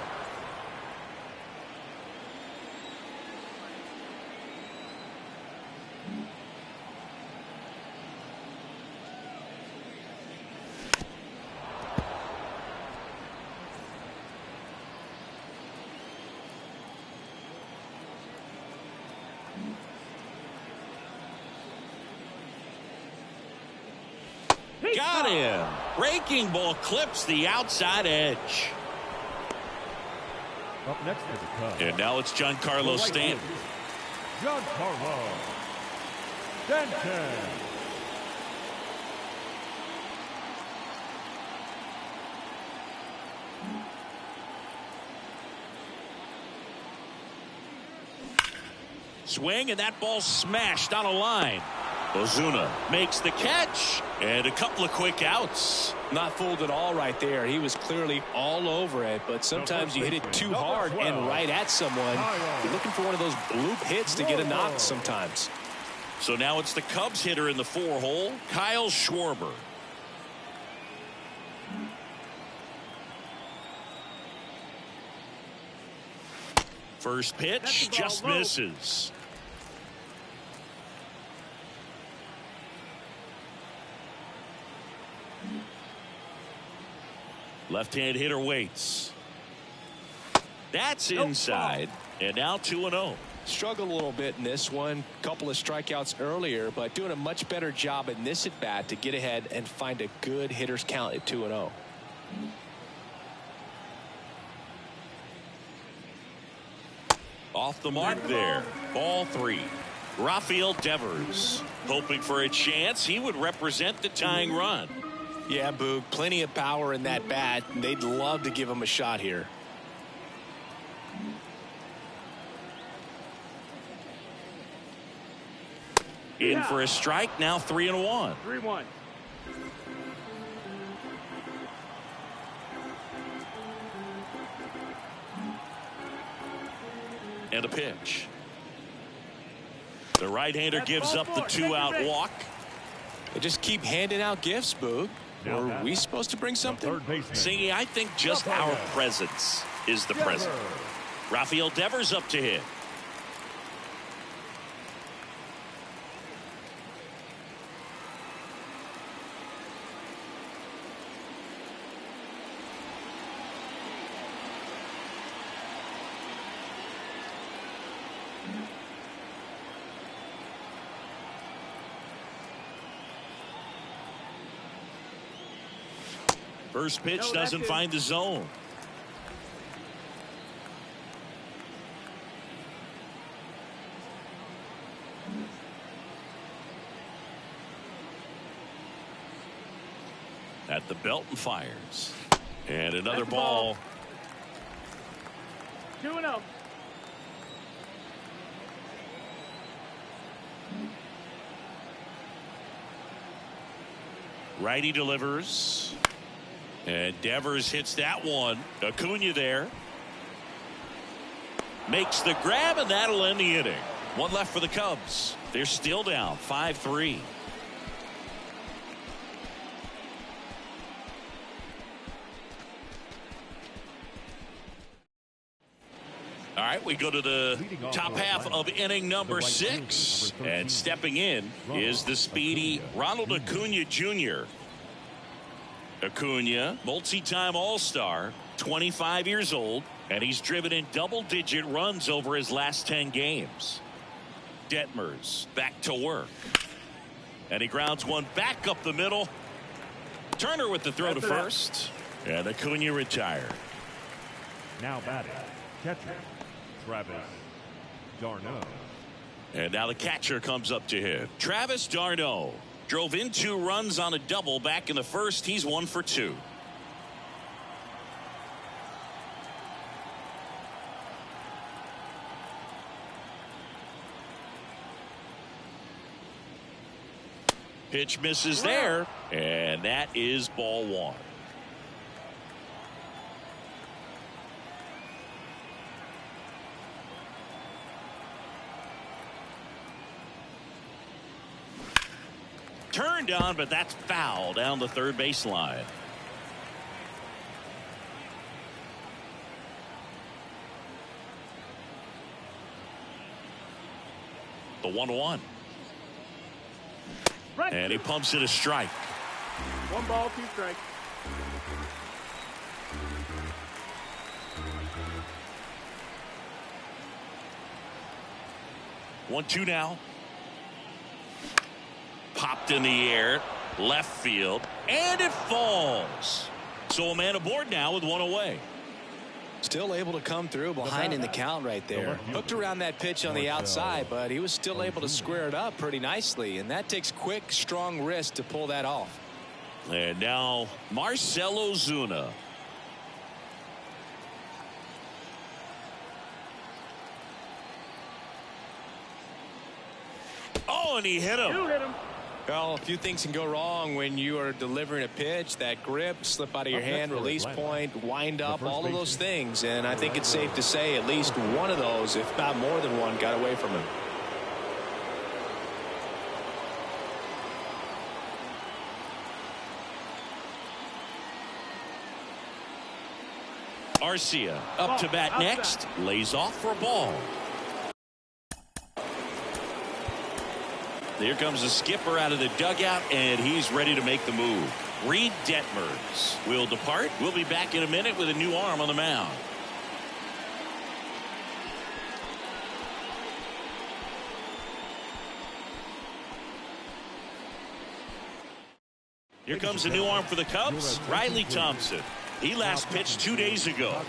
Got him. Breaking ball clips the outside edge. Up next for the Cubs. And now it's Giancarlo Stanton. Giancarlo Stanton. Swing, and that ball smashed on a line. Ozuna makes the catch, and a couple of quick outs. Not fooled at all right there. He was clearly all over it, but sometimes you hit it too hard and right at someone. You're looking for one of those bloop hits to get a knock sometimes. So now it's the Cubs hitter in the 4-hole, Kyle Schwarber. First pitch just misses. Left-hand hitter waits. That's inside. And now 2-0. Struggled a little bit in this one. Couple of strikeouts earlier, but doing a much better job in this at bat to get ahead and find a good hitter's count at 2-0. Off the mark there. Ball 3. Rafael Devers hoping for a chance. He would represent the tying run. Yeah, Boog, plenty of power in that bat. They'd love to give him a shot here. In for a strike, now 3-1. 3-1. And a pitch. The right-hander gives up the 2-out walk. They just keep handing out gifts, Boog. Are we supposed to bring something? Singy, I think just our presence is the present. Rafael Devers up to hit. First pitch doesn't find the zone. At the belt and fires. And another ball. 2-0. Righty delivers. And Devers hits that one. Acuna there. Makes the grab, and that'll end the inning. One left for the Cubs. They're still down 5-3. All right, we go to the top half of inning number 6. And stepping in is the speedy Ronald Acuna Jr. Acuna, multi-time All-Star, 25 years old, and he's driven in double-digit runs over his last 10 games. Detmers back to work. And he grounds one back up the middle. Turner with the throw to first. And Acuna retired. Now batting, catcher, Travis d'Arnaud. And now the catcher comes up to hit. Travis d'Arnaud drove in 2 runs on a double back in the first. He's 1 for 2. Pitch misses there, and that is ball 1. Turned on, but that's foul down the third baseline. The 1-1. And he pumps it a strike. 1 ball, 2 strikes. One, 2 now. Popped in the air, left field, and it falls. So a man aboard now with 1 away. Still able to come through behind in the count right there. Hooked around that pitch on the outside, but he was still able to square it up pretty nicely, and that takes quick, strong wrist to pull that off. And now Marcell Ozuna. Oh, and he hit him. You hit him. Well, a few things can go wrong when you are delivering a pitch. That grip, slip out of your hand, release point, wind up, all of those things. And I think it's safe to say at least one of those, if not more than one, got away from him. Arcia up to bat next. Lays off for a ball. Here comes the skipper out of the dugout, and he's ready to make the move. Reed Detmers will depart. We'll be back in a minute with a new arm on the mound. Here comes a new arm for the Cubs, Riley Thompson. He last pitched 2 days ago.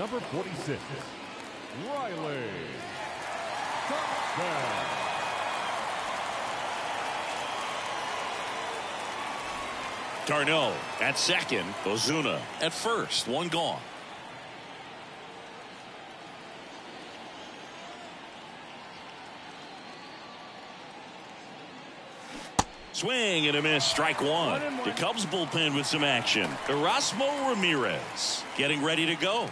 Number 46, Riley Thompson. D'Arnaud at second. Ozuna at first. 1 gone. Swing and a miss. Strike 1. The Cubs bullpen with some action. Erasmo Ramirez getting ready to go.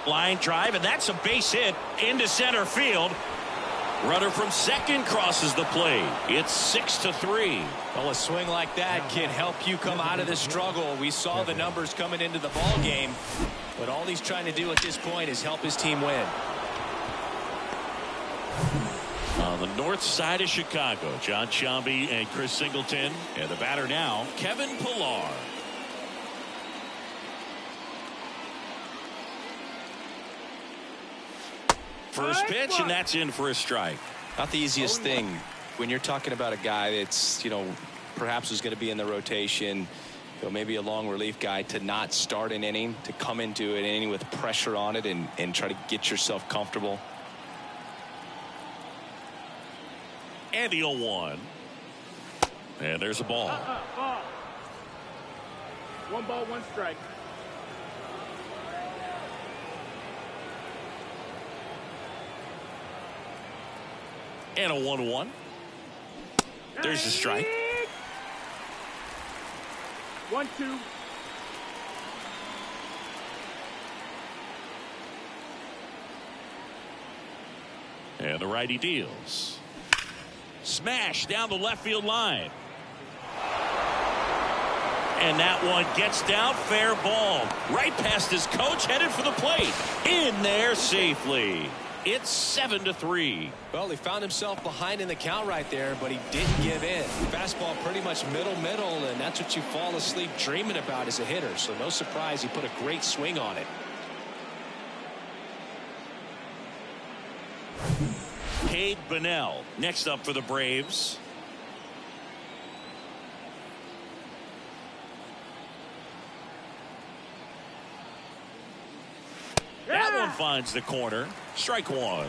Line drive, and that's a base hit into center field. Runner from second crosses the plate. It's 6-3. Well, a swing like that can help you come out of this struggle. We saw the numbers coming into the ball game, but all he's trying to do at this point is help his team win. On the north side of Chicago, John Sciambi and Chris Singleton, and the batter now, Kevin Pillar. First pitch, and that's in for a strike. Not the easiest thing when you're talking about a guy that's, perhaps is going to be in the rotation, maybe a long relief guy, to not start an inning, to come into an inning with pressure on it and try to get yourself comfortable. And the 0-1. And there's a ball. Ball. 1 ball, 1 strike. And a 1-1. There's a strike. 1-2. And the righty deals. Smash down the left field line. And that one gets down, fair ball. Right past his coach, headed for the plate. In there safely. It's 7-3. Well, he found himself behind in the count right there, but he didn't give in. Fastball pretty much middle, and that's what you fall asleep dreaming about as a hitter. So no surprise he put a great swing on it. Cade Bunnell next up for the Braves. That one finds the corner. Strike 1.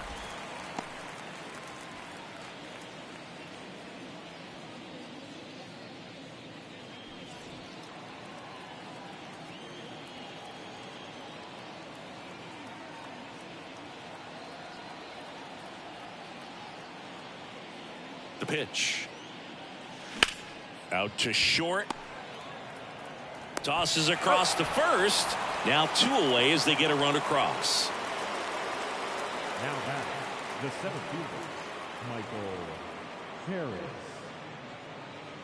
The pitch. Out to short. Tosses across to first. Now 2 away as they get a run across. Now back, the center fielder, Michael Harris.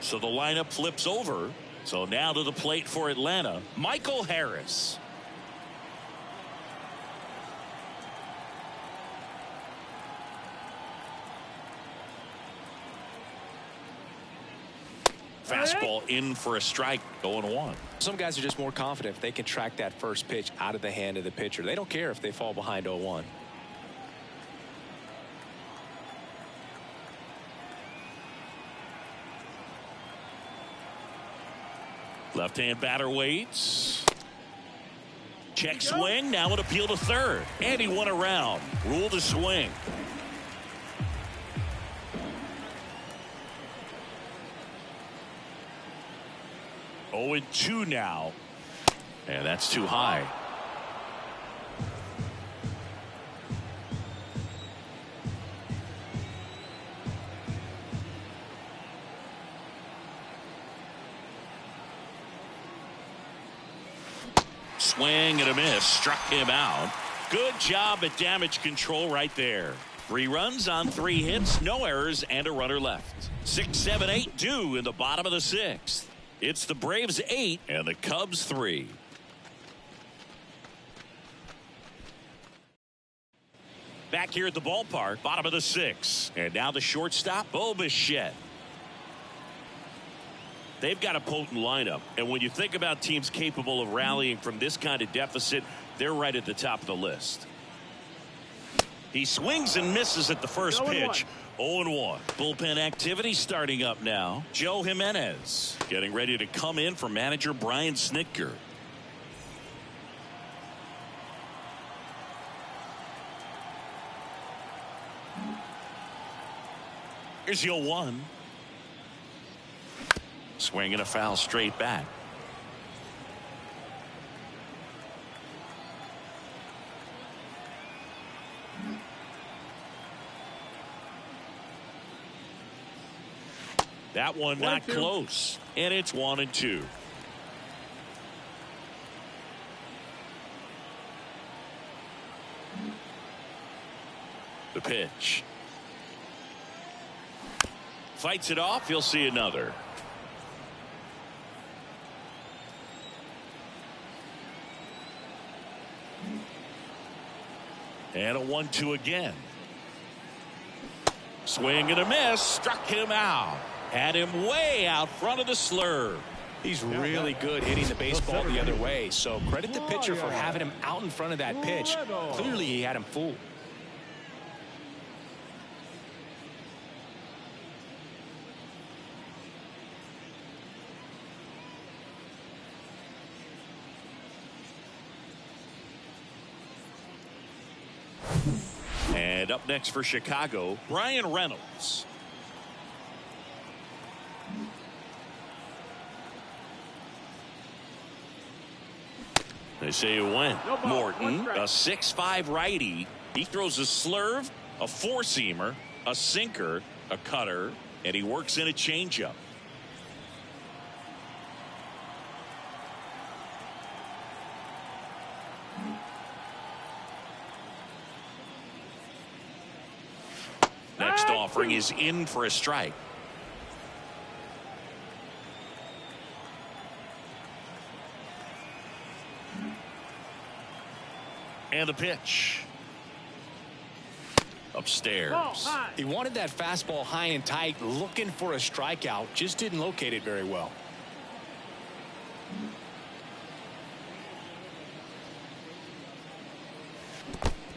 So the lineup flips over. So now to the plate for Atlanta, Michael Harris. Fastball in for a strike, 0-1. Some guys are just more confident if they can track that first pitch out of the hand of the pitcher. They don't care if they fall behind 0-1. Left-hand batter waits. Check swing. Now an appeal to third. And he went around. Rule to swing. Oh, 0-2 now. And that's too high. Swing and a miss. Struck him out. Good job at damage control right there. 3 runs on 3 hits, no errors, and a runner left. 6, 7, 8 due in the bottom of the 6th. It's the Braves 8 and the Cubs 3. Back here at the ballpark, bottom of the 6th. And now the shortstop, Bo Bichette. They've got a potent lineup, and when you think about teams capable of rallying from this kind of deficit, they're right at the top of the list. He swings and misses at the first pitch. 0-1. Bullpen activity starting up now. Joe Jimenez getting ready to come in for manager Brian Snitker. Here's the 0-1. Swing and a foul straight back. That one not close, and it's 1-2. The pitch. Fights it off. He'll see another. And a 1-2 again. Swing and a miss. Struck him out. Had him way out front of the slurve. He's really good hitting the baseball the other way. So credit the pitcher for having him out in front of that pitch. Clearly he had him fooled. And up next for Chicago, Brian Reynolds. They say it went. No ball, Morton, one a strike. 6'5" righty. He throws a slurve, a four-seamer, a sinker, a cutter, and he works in a changeup. Next offering is in for a strike. And the pitch. Upstairs. Ball high. He wanted that fastball high and tight, looking for a strikeout, just didn't locate it very well.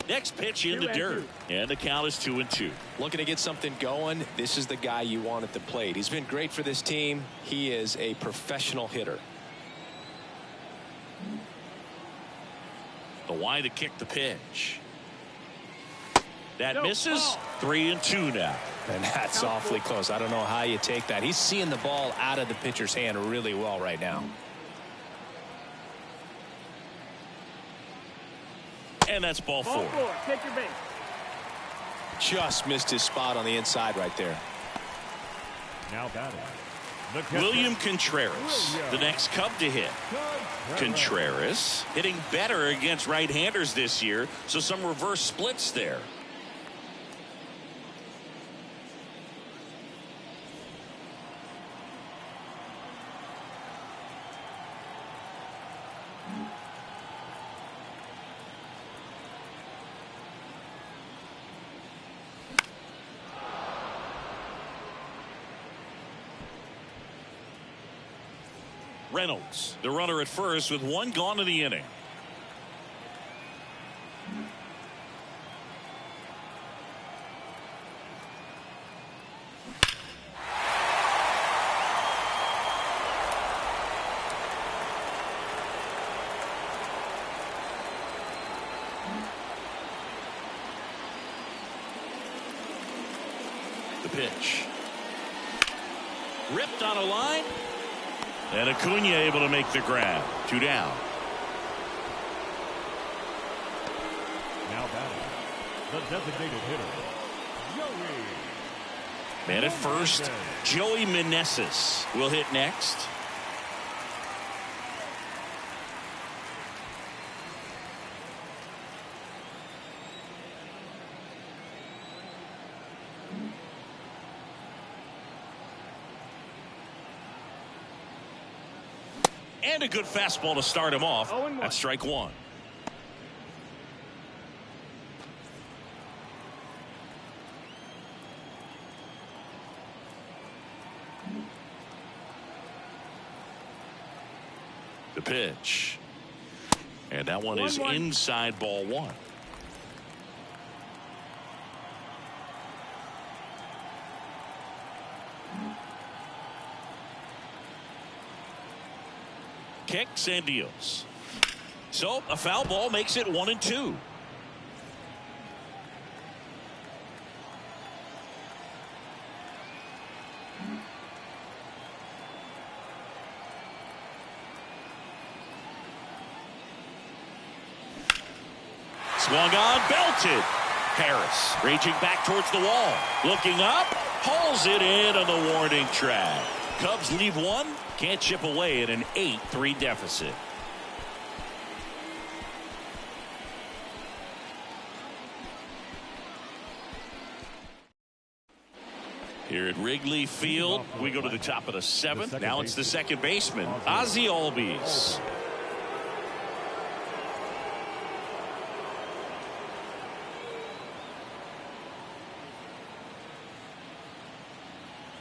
Next pitch in the dirt. And the count is 2-2. Looking to get something going. This is the guy you want at the plate. He's been great for this team. He is a professional hitter. The wide to kick the pitch. That No, misses. ball. 3-2 now. And that's awfully close. I don't know how you take that. He's seeing the ball out of the pitcher's hand really well right now. And that's ball Ball 4. 4. Take your base. Just missed his spot on the inside right there. Now batting. The catcher, William Contreras, the next Cub to hit. Contreras hitting better against right-handers this year, so some reverse splits there. Reynolds, the runner at first with one gone in the inning. The pitch. Ripped on a line. And Acuna able to make the grab. 2 down. Now batting. The designated hitter, Joey. Man at first, Joey Meneses will hit next. And a good fastball to start him off. 0-1. That's strike 1. The pitch. And that one is 1-1. inside ball 1. Kicks and deals. So a foul ball makes it 1-2. Swung on, belted. Harris reaching back towards the wall. Looking up, hauls it in on the warning track. Cubs leave one, can't chip away at an 8-3 deficit. Here at Wrigley Field, we go to the top of the 7th. Now it's the second baseman, Ozzie Albies.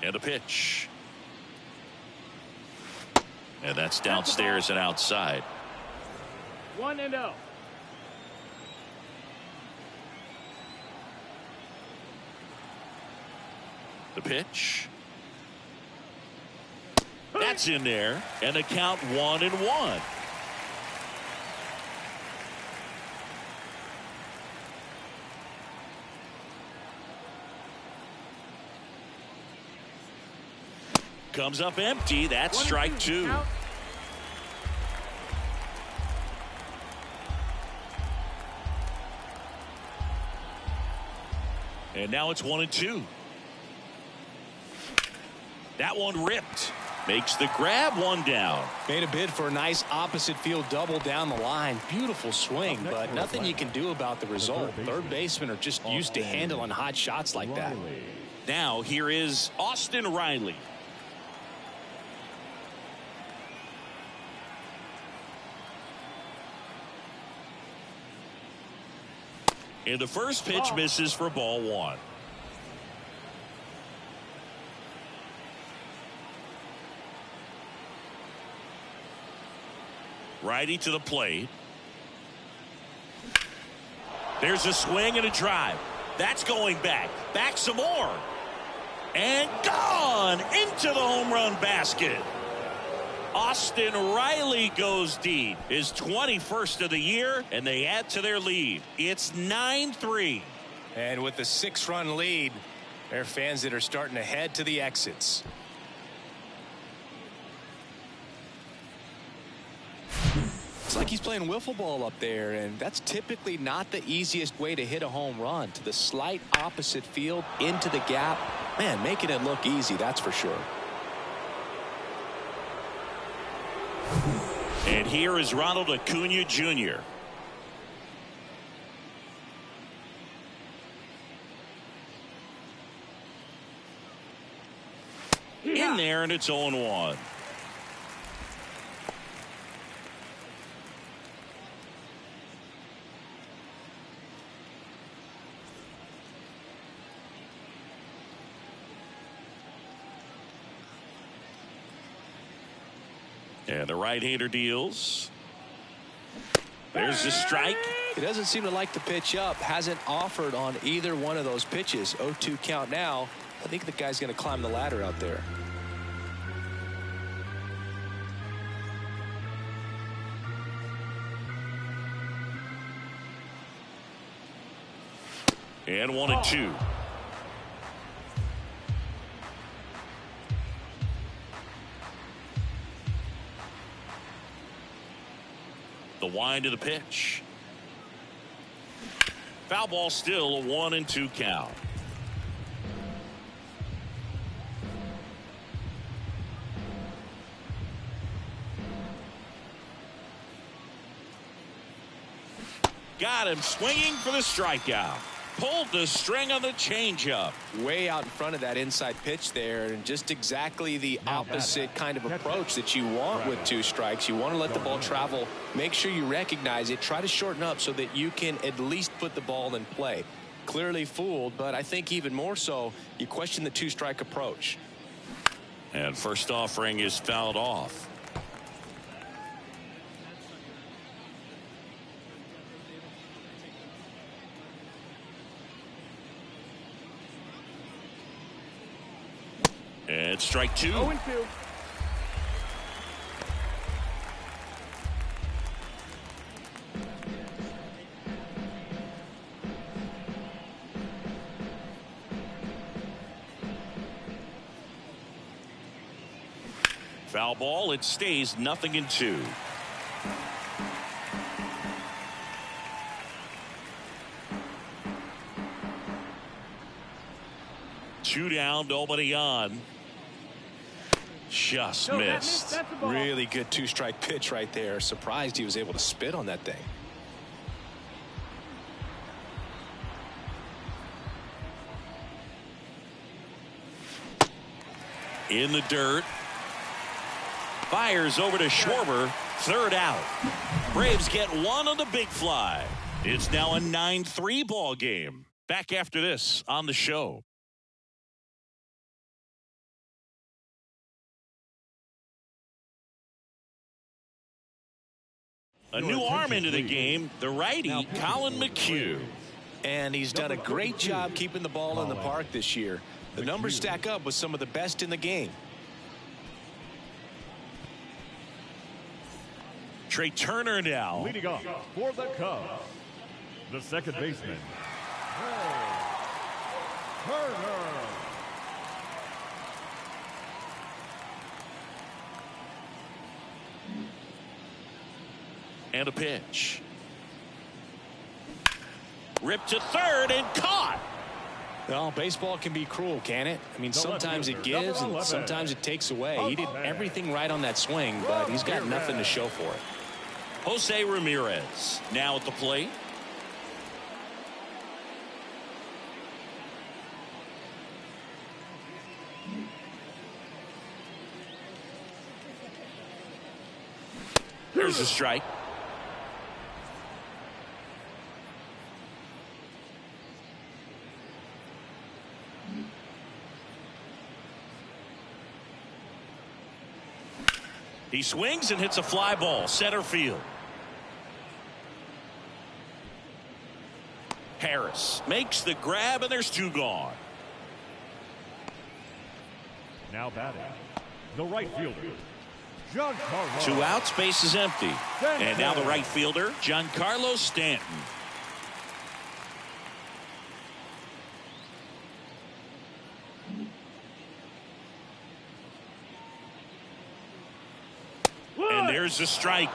And a pitch. And that's downstairs and outside. 1-0. The pitch. That's in there. And the count 1-1. Comes up empty. That's strike 2. Count. And now it's 1-2. That one ripped. Makes the grab, one down. Made a bid for a nice opposite field double down the line. Beautiful swing, but nothing you can do about the result. Third basemen are just used to handling hot shots like that. Now here is Austin Riley. And the first pitch misses for ball one. Righty to the plate. There's a swing and a drive. That's going back. Back some more. And gone into the home run basket. Austin Riley goes deep. His 21st of the year, and they add to their lead. It's 9-3. And with the 6-run lead, there are fans that are starting to head to the exits. It's like he's playing wiffle ball up there, and that's typically not the easiest way to hit a home run. To the slight opposite field, into the gap. Man, making it look easy, that's for sure. And here is Ronald Acuna Jr. In there, and it's 0-1. And the right-hander deals. There's the strike. He doesn't seem to like the pitch up. Hasn't offered on either one of those pitches. 0-2 count now. I think the guy's going to climb the ladder out there. And 1-2. The wind of the pitch. Foul ball, still a 1-2 count. Got him swinging for the strikeout. Pulled the string on the changeup. Way out in front of that inside pitch there, and just exactly the opposite kind of approach that you want with 2 strikes. You want to let the ball travel. Make sure you recognize it. Try to shorten up so that you can at least put the ball in play. Clearly fooled, but I think even more so, you question the 2-strike approach. And first offering is fouled off. And strike 2. 0-2. Foul ball. It stays 0-2. Two down, nobody on. Just missed. That's a ball. Really good 2-strike pitch right there. Surprised he was able to spit on that thing. In the dirt. Fires over to Schwarber. Third out. Braves get one on the big fly. It's now a 9-3 ball game. Back after this on the show. A new arm into the game, the righty, Colin McHugh. And he's done a great job keeping the ball in the park this year. The numbers stack up with some of the best in the game. Trey Turner now. Leading off for the Cubs, the second baseman, Turner. And a pitch. Ripped to third and caught. Well, baseball can be cruel, can it? I mean, sometimes it gives and sometimes it takes away. He did everything right on that swing, but he's got nothing to show for it. Jose Ramirez now at the plate. Here's a strike. He swings and hits a fly ball center field. Harris makes the grab, and there's two gone. Now batting, the right fielder, Giancarlo. Two outs, base is empty. And now the right fielder, Giancarlo Stanton. And there's a strike.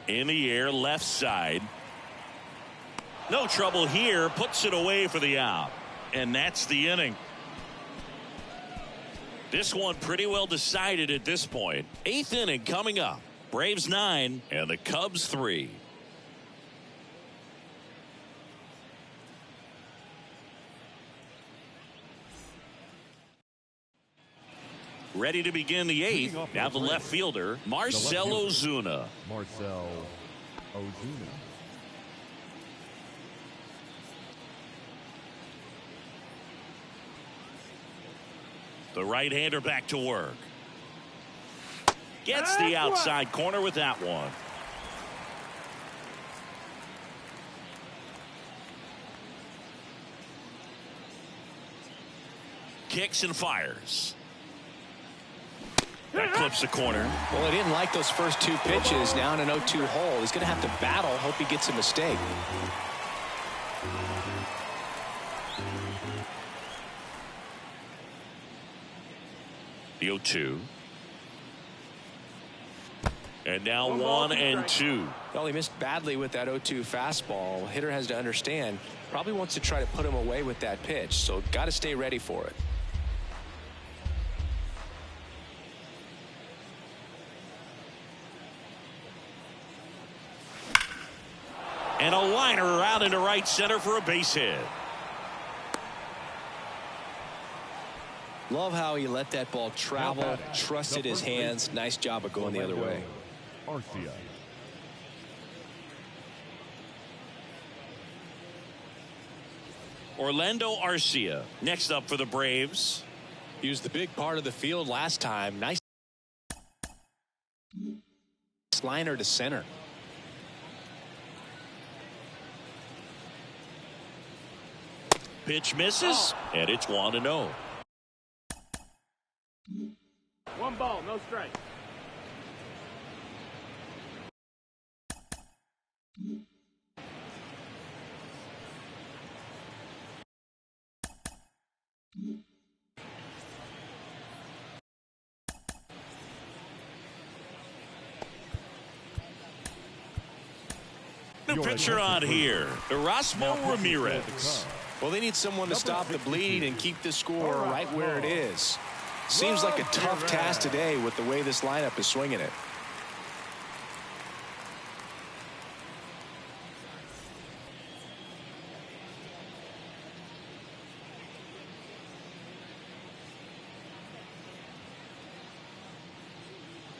In the air, left side. No trouble here. Puts it away for the out. And that's the inning. This one pretty well decided at this point. Eighth inning coming up. Braves 9 and the Cubs 3. Ready to begin the eighth. Now the left fielder, Marcell Ozuna. Marcell Ozuna. The right-hander back to work. Gets the outside corner with that one. Kicks and fires. That clips the corner. Well, he didn't like those first two pitches. Now in an 0-2 hole. He's going to have to battle. Hope he gets a mistake. The 0-2. And now 1-2. Well, he missed badly with that 0-2 fastball. Hitter has to understand. Probably wants to try to put him away with that pitch. So got to stay ready for it. And a liner out into right center for a base hit. Love how he let that ball travel, trusted his hands. Nice job of going the other way. Arcia. Orlando Arcia next up for the Braves. He was the big part of the field last time. Nice liner to center. Pitch misses, and it's 1-0. 1 ball, no strike. The pitcher on here, Erasmo Ramirez. Well, they need someone to stop the bleed and keep this score right where it is. Seems like a tough task today with the way this lineup is swinging it.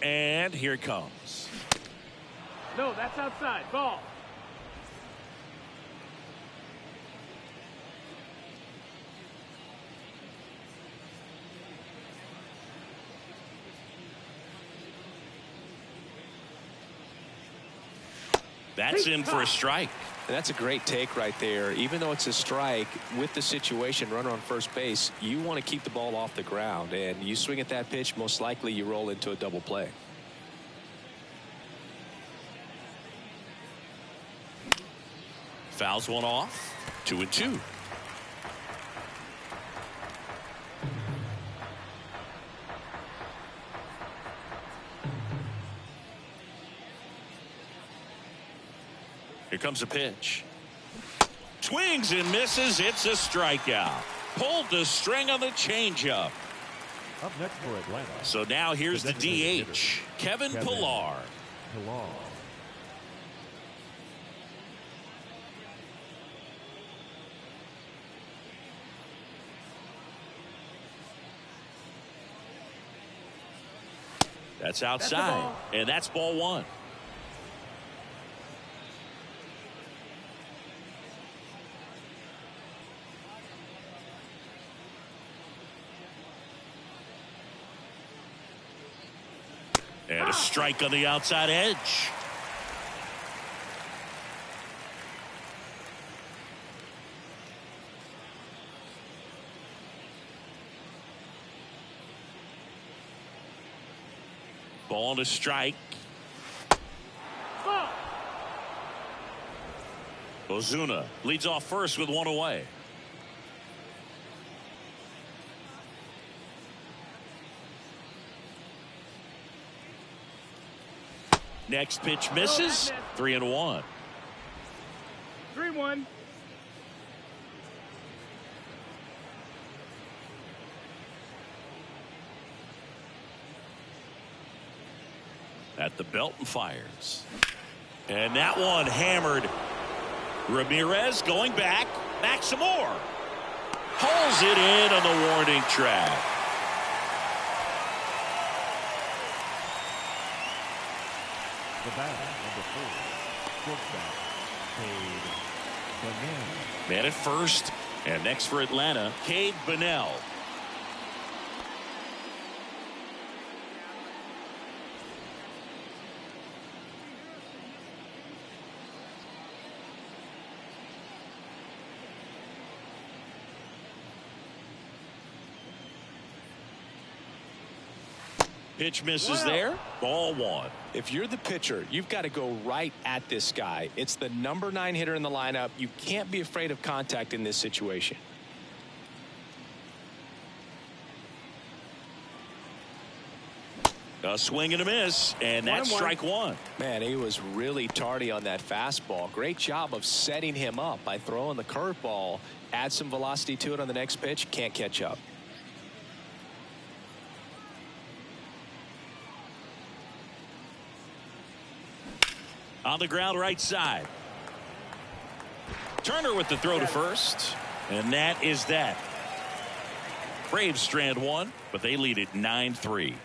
And here it comes. No, that's outside. Ball. That's in for a strike. And that's a great take right there. Even though it's a strike, with the situation, runner on first base, you want to keep the ball off the ground. And you swing at that pitch, most likely you roll into a double play. Fouls one off. 2-2. comes a pitch. Swings and misses. It's a strikeout. Pulled the string on the changeup. Up next for Atlanta. So now here's the DH, Kevin Pillar. That's outside, and that's ball one. And a strike on the outside edge. Ball to strike. Ozuna leads off first with one away. Next pitch misses. 3-1. 3-1. At the belt and fires. And that one hammered. Ramirez going back. Back some more. Pulls it in on the warning track. The batter, number 4, shortstop, Cade Bunnell. Man at first. And next for Atlanta, Cade Bunnell. Pitch misses there. Ball one. If you're the pitcher, you've got to go right at this guy. It's the number 9 hitter in the lineup. You can't be afraid of contact in this situation. A swing and a miss, and that's strike one. Man, he was really tardy on that fastball. Great job of setting him up by throwing the curveball. Add some velocity to it on the next pitch. Can't catch up. On the ground right side. Turner with the throw to first. And that is that. Braves strand one, but they lead it 9-3.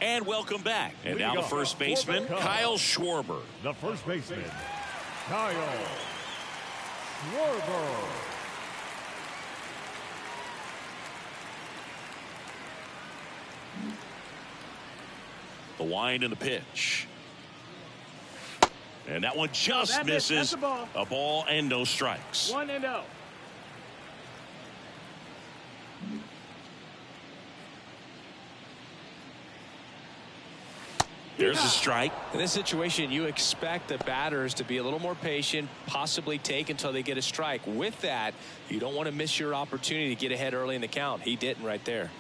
And welcome back. And now the first baseman, Kyle Schwarber. The first baseman, Kyle Schwarber. The wind and the pitch. And that one just misses. A ball and no strikes. 1-0. There's a strike. In this situation, you expect the batters to be a little more patient, possibly take until they get a strike. With that, you don't want to miss your opportunity to get ahead early in the count. He didn't right there.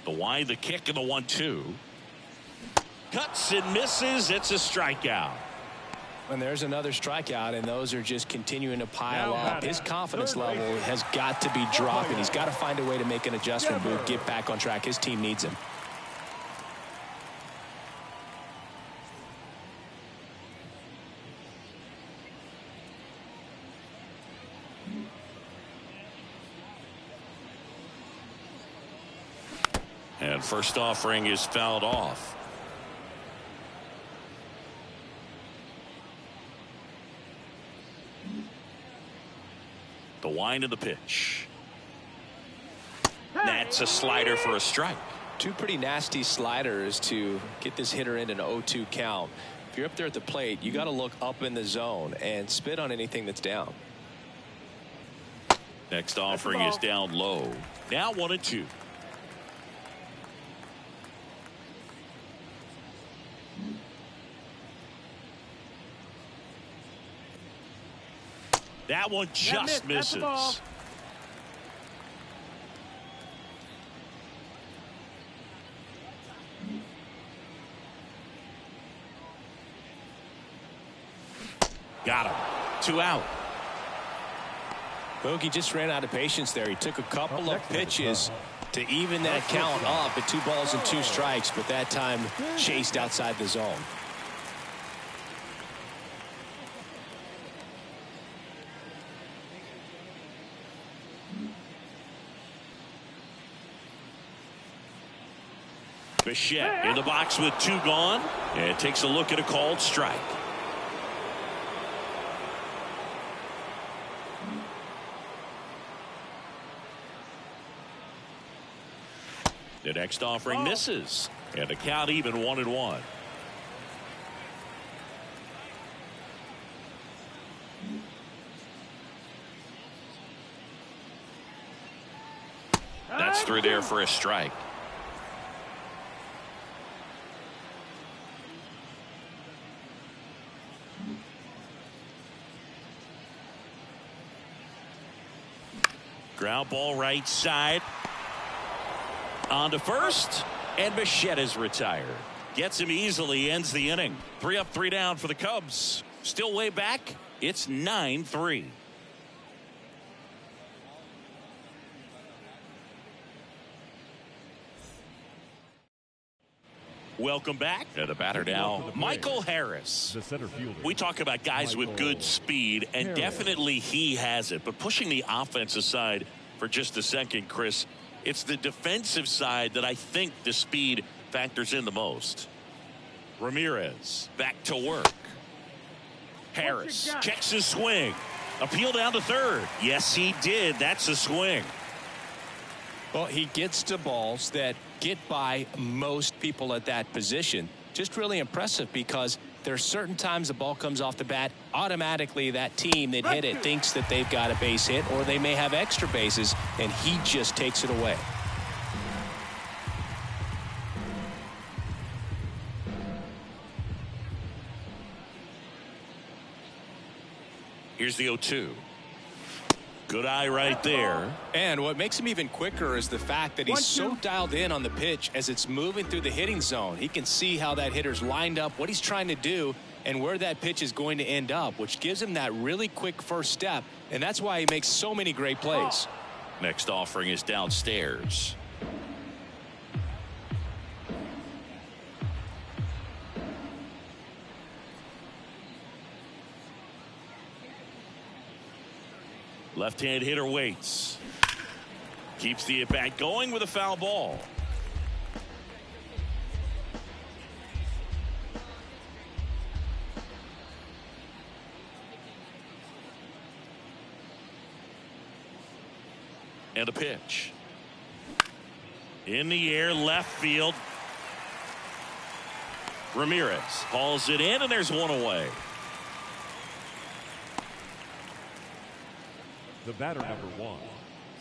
The wind, the kick, and the 1-2. Cuts and misses. It's a strikeout. And there's another strikeout, and those are just continuing to pile up. His confidence level has got to be dropping. He's got to find a way to make an adjustment move, get back on track. His team needs him. And first offering is fouled off. The wind of the pitch. That's a slider for a strike. Two pretty nasty sliders to get this hitter in an 0-2 count. If you're up there at the plate, you got to look up in the zone and spit on anything that's down. Next offering is down low. Now 1-2. That one just misses. Got him. 2 out. Bogey just ran out of patience there. He took a couple of pitches to even that count up at 2 balls and 2 strikes, but that time chased outside the zone. Bichette in the box with 2 gone, and takes a look at a called strike. The next offering misses, and the count even 1-1. That's through there for a strike. Ground ball right side. On to first, and Bichette is retired. Gets him easily, ends the inning. 3 up, 3 down for the Cubs. Still way back. It's 9-3. Welcome back. And the batter now, Michael Harris. The center fielder. We talk about guys with good speed, and definitely he has it. But pushing the offense aside for just a second, Chris, it's the defensive side that I think the speed factors in the most. Ramirez back to work. Harris checks his swing. Appeal down to third. Yes, he did. That's a swing. Well, he gets to balls that get by most people at that position. Just really impressive because there are certain times the ball comes off the bat, automatically that team that hit it thinks that they've got a base hit, or they may have extra bases, and he just takes it away. Here's the 0-2. Good eye right there. And what makes him even quicker is the fact that he's so dialed in on the pitch as it's moving through the hitting zone. He can see how that hitter's lined up, what he's trying to do, and where that pitch is going to end up, which gives him that really quick first step, and that's why he makes so many great plays. Next offering is downstairs. Left-hand hitter waits. Keeps the at-bat going with a foul ball. And a pitch. In the air, left field. Ramirez hauls it in, and there's one away. The batter number 1,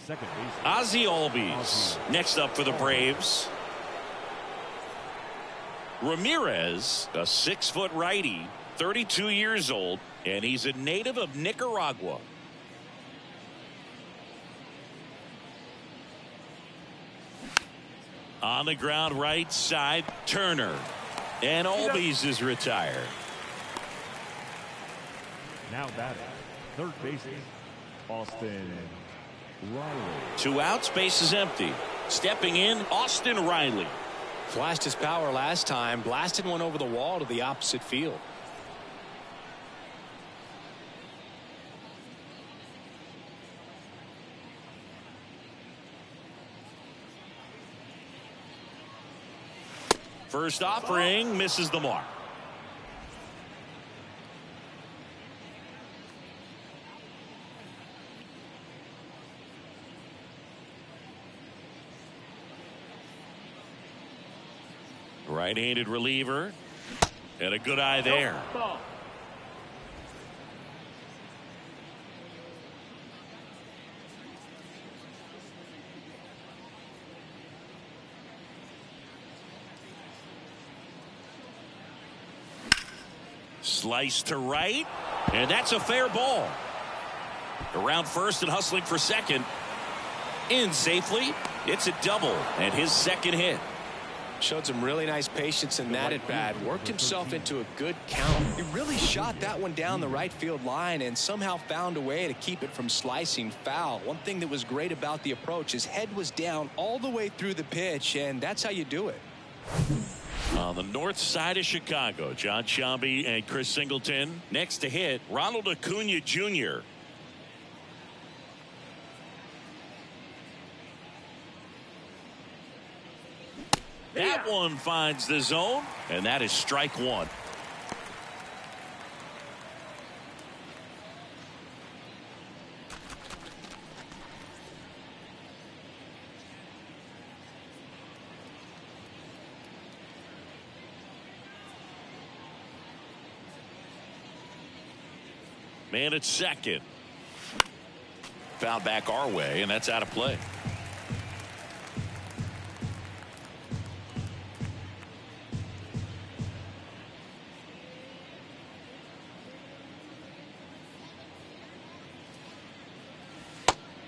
second baseman. Ozzie Albies next up for the Braves. Ramirez, a 6-foot righty, 32 years old, and he's a native of Nicaragua. On the ground right side, Turner, and Albies is retired. Now batting, third baseman, Austin Riley. 2 outs, base is empty. Stepping in, Austin Riley. Flashed his power last time, blasted one over the wall to the opposite field. First offering misses the mark. Right-handed reliever, and a good eye there. Slice to right, and that's a fair ball. Around first and hustling for second. In safely. It's a double and his second hit. Showed some really nice patience in that at bat. Worked himself into a good count. He really shot that one down the right field line and somehow found a way to keep it from slicing foul. One thing that was great about the approach, his head was down all the way through the pitch, and that's how you do it. On the north side of Chicago, John Sciambi and Chris Singleton. Next to hit, Ronald Acuna Jr. That one finds the zone, and that is strike one. Man at second. Foul back our way, and that's out of play.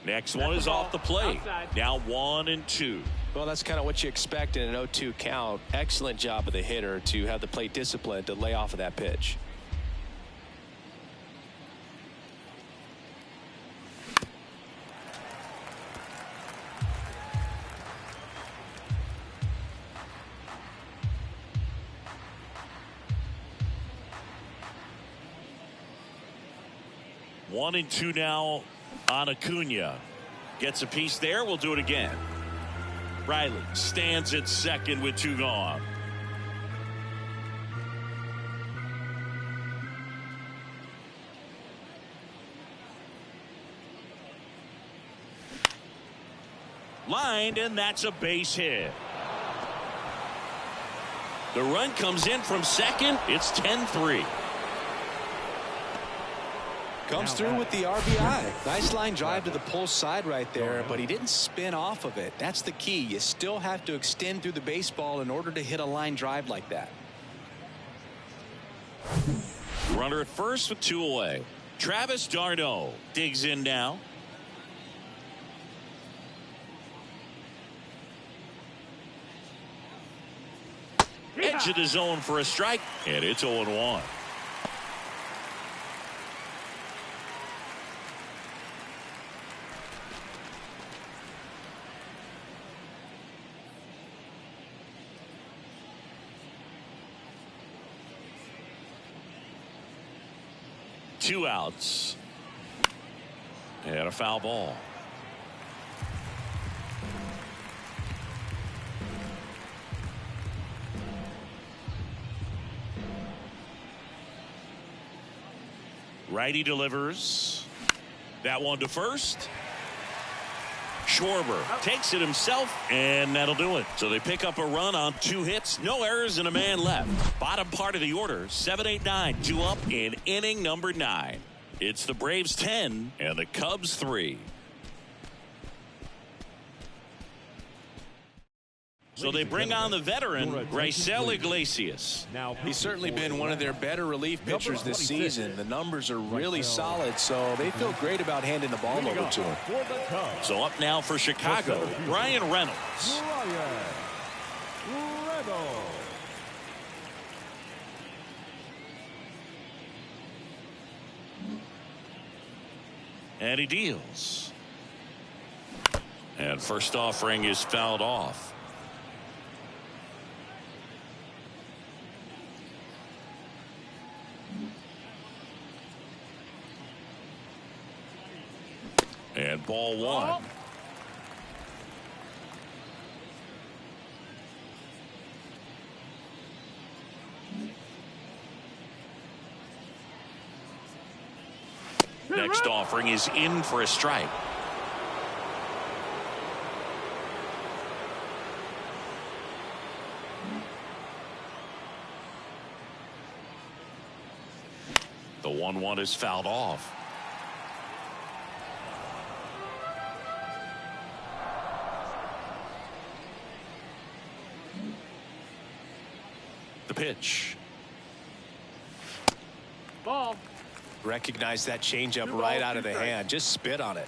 Next one is off the plate. Now 1-2. Well, that's kind of what you expect in an 0-2 count. Excellent job of the hitter to have the plate discipline to lay off of that pitch. One and two now on Acuna. Gets a piece there. We'll do it again. Riley stands at second with two gone. Lined, and that's a base hit. The run comes in from second. It's 10-3. Comes through with the RBI. Nice line drive to the pull side right there, but he didn't spin off of it. That's the key. You still have to extend through the baseball in order to hit a line drive like that. Runner at first with two away. Travis d'Arnaud digs in now. Edge of the zone for a strike, and it's 0-1. Two outs and a foul ball. Righty delivers that one to first. Schwarber takes it himself, and that'll do it. So they pick up a run on two hits, no errors, and a man left. Bottom part of the order, 7-8-9, 2 up in inning number 9. It's the Braves 10 and the Cubs 3. So they bring on the veteran, Raisel Iglesias. He's certainly been one of their better relief pitchers this season. The numbers are really solid, so they feel great about handing the ball over to him. So up now for Chicago, Brian Reynolds. And he deals. And first offering is fouled off. And ball one. Next offering is in for a strike. The 1-1 is fouled off. The pitch. Ball. Recognize that changeup right out of the hand. Just spit on it.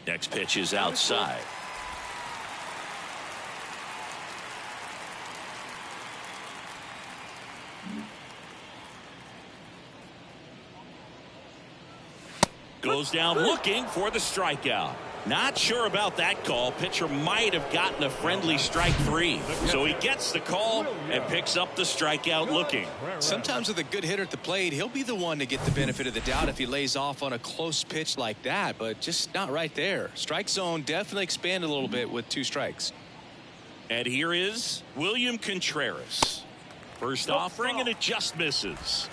Next pitch is outside. Goes down looking for the strikeout. Not sure about that call. Pitcher might have gotten a friendly strike 3. So he gets the call and picks up the strikeout looking. Sometimes with a good hitter at the plate, he'll be the one to get the benefit of the doubt if he lays off on a close pitch like that, but just not right there. Strike zone definitely expanded a little bit with 2 strikes. And here is William Contreras. First offering, and it just misses.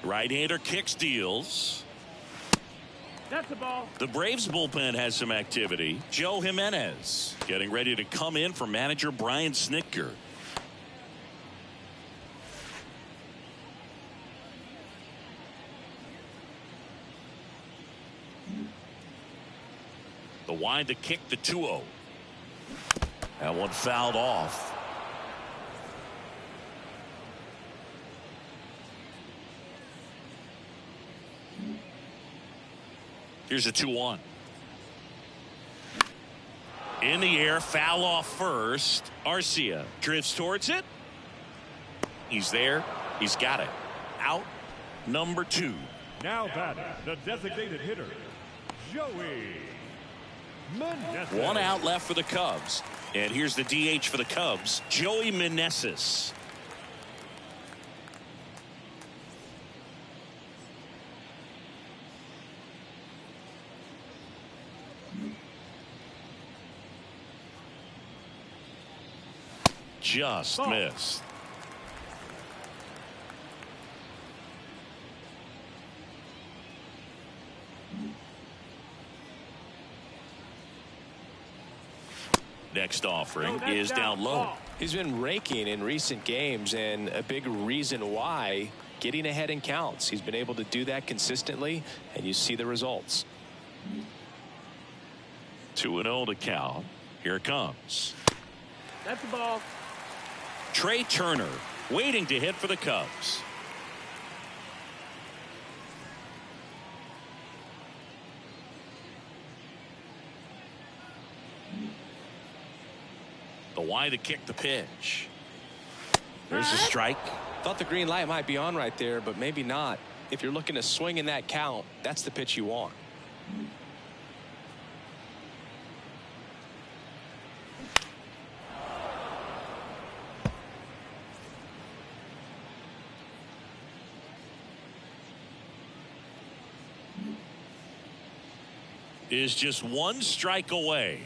Right-hander kicks, deals. That's a ball. The Braves bullpen has some activity. Joe Jimenez getting ready to come in for manager Brian Snitker. The wind to kick, the 2-0. That one fouled off. Here's a 2-1. In the air, foul off first. Arcia drifts towards it. He's there. He's got it. Out number 2. Now batting, the designated hitter, Joey Meneses. 1 out left for the Cubs. And here's the DH for the Cubs, Joey Meneses. Just missed. Next offering is down low. He's been raking in recent games, and a big reason why, getting ahead in counts. He's been able to do that consistently, and you see the results. 2-0 to count. Here it comes. That's a ball. Trey Turner waiting to hit for the Cubs. The wide to kick the pitch. There's a strike. Thought the green light might be on right there, but maybe not. If you're looking to swing in that count, that's the pitch you want. Is just 1 strike away.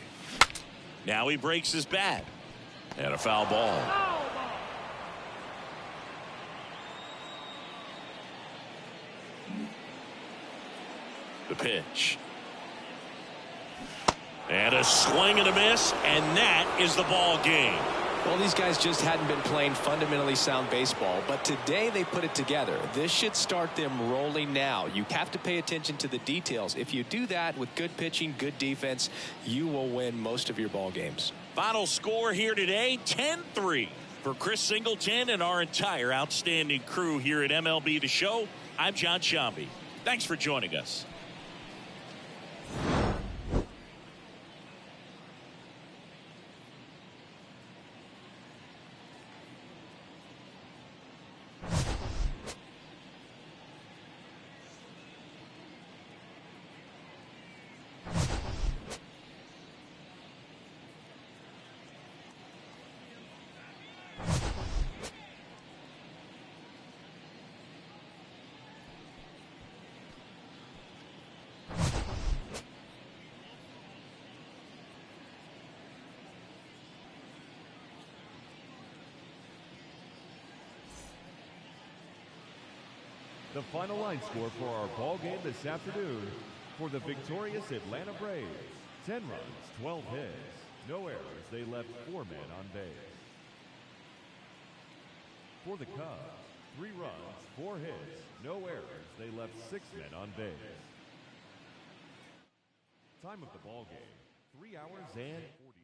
Now he breaks his bat. And a foul ball. The pitch. And a swing and a miss, and that is the ball game. Well, these guys just hadn't been playing fundamentally sound baseball, but today they put it together. This should start them rolling now. You have to pay attention to the details. If you do that with good pitching, good defense, you will win most of your ball games. Final score here today, 10-3. For Chris Singleton and our entire outstanding crew here at MLB The Show, I'm John Shambi. Thanks for joining us. The final line score for our ball game this afternoon for the victorious Atlanta Braves. 10 runs, 12 hits, no errors. They left 4 men on base. For the Cubs, 3 runs, 4 hits, no errors. They left 6 men on base. Time of the ball game, 3 hours and 40.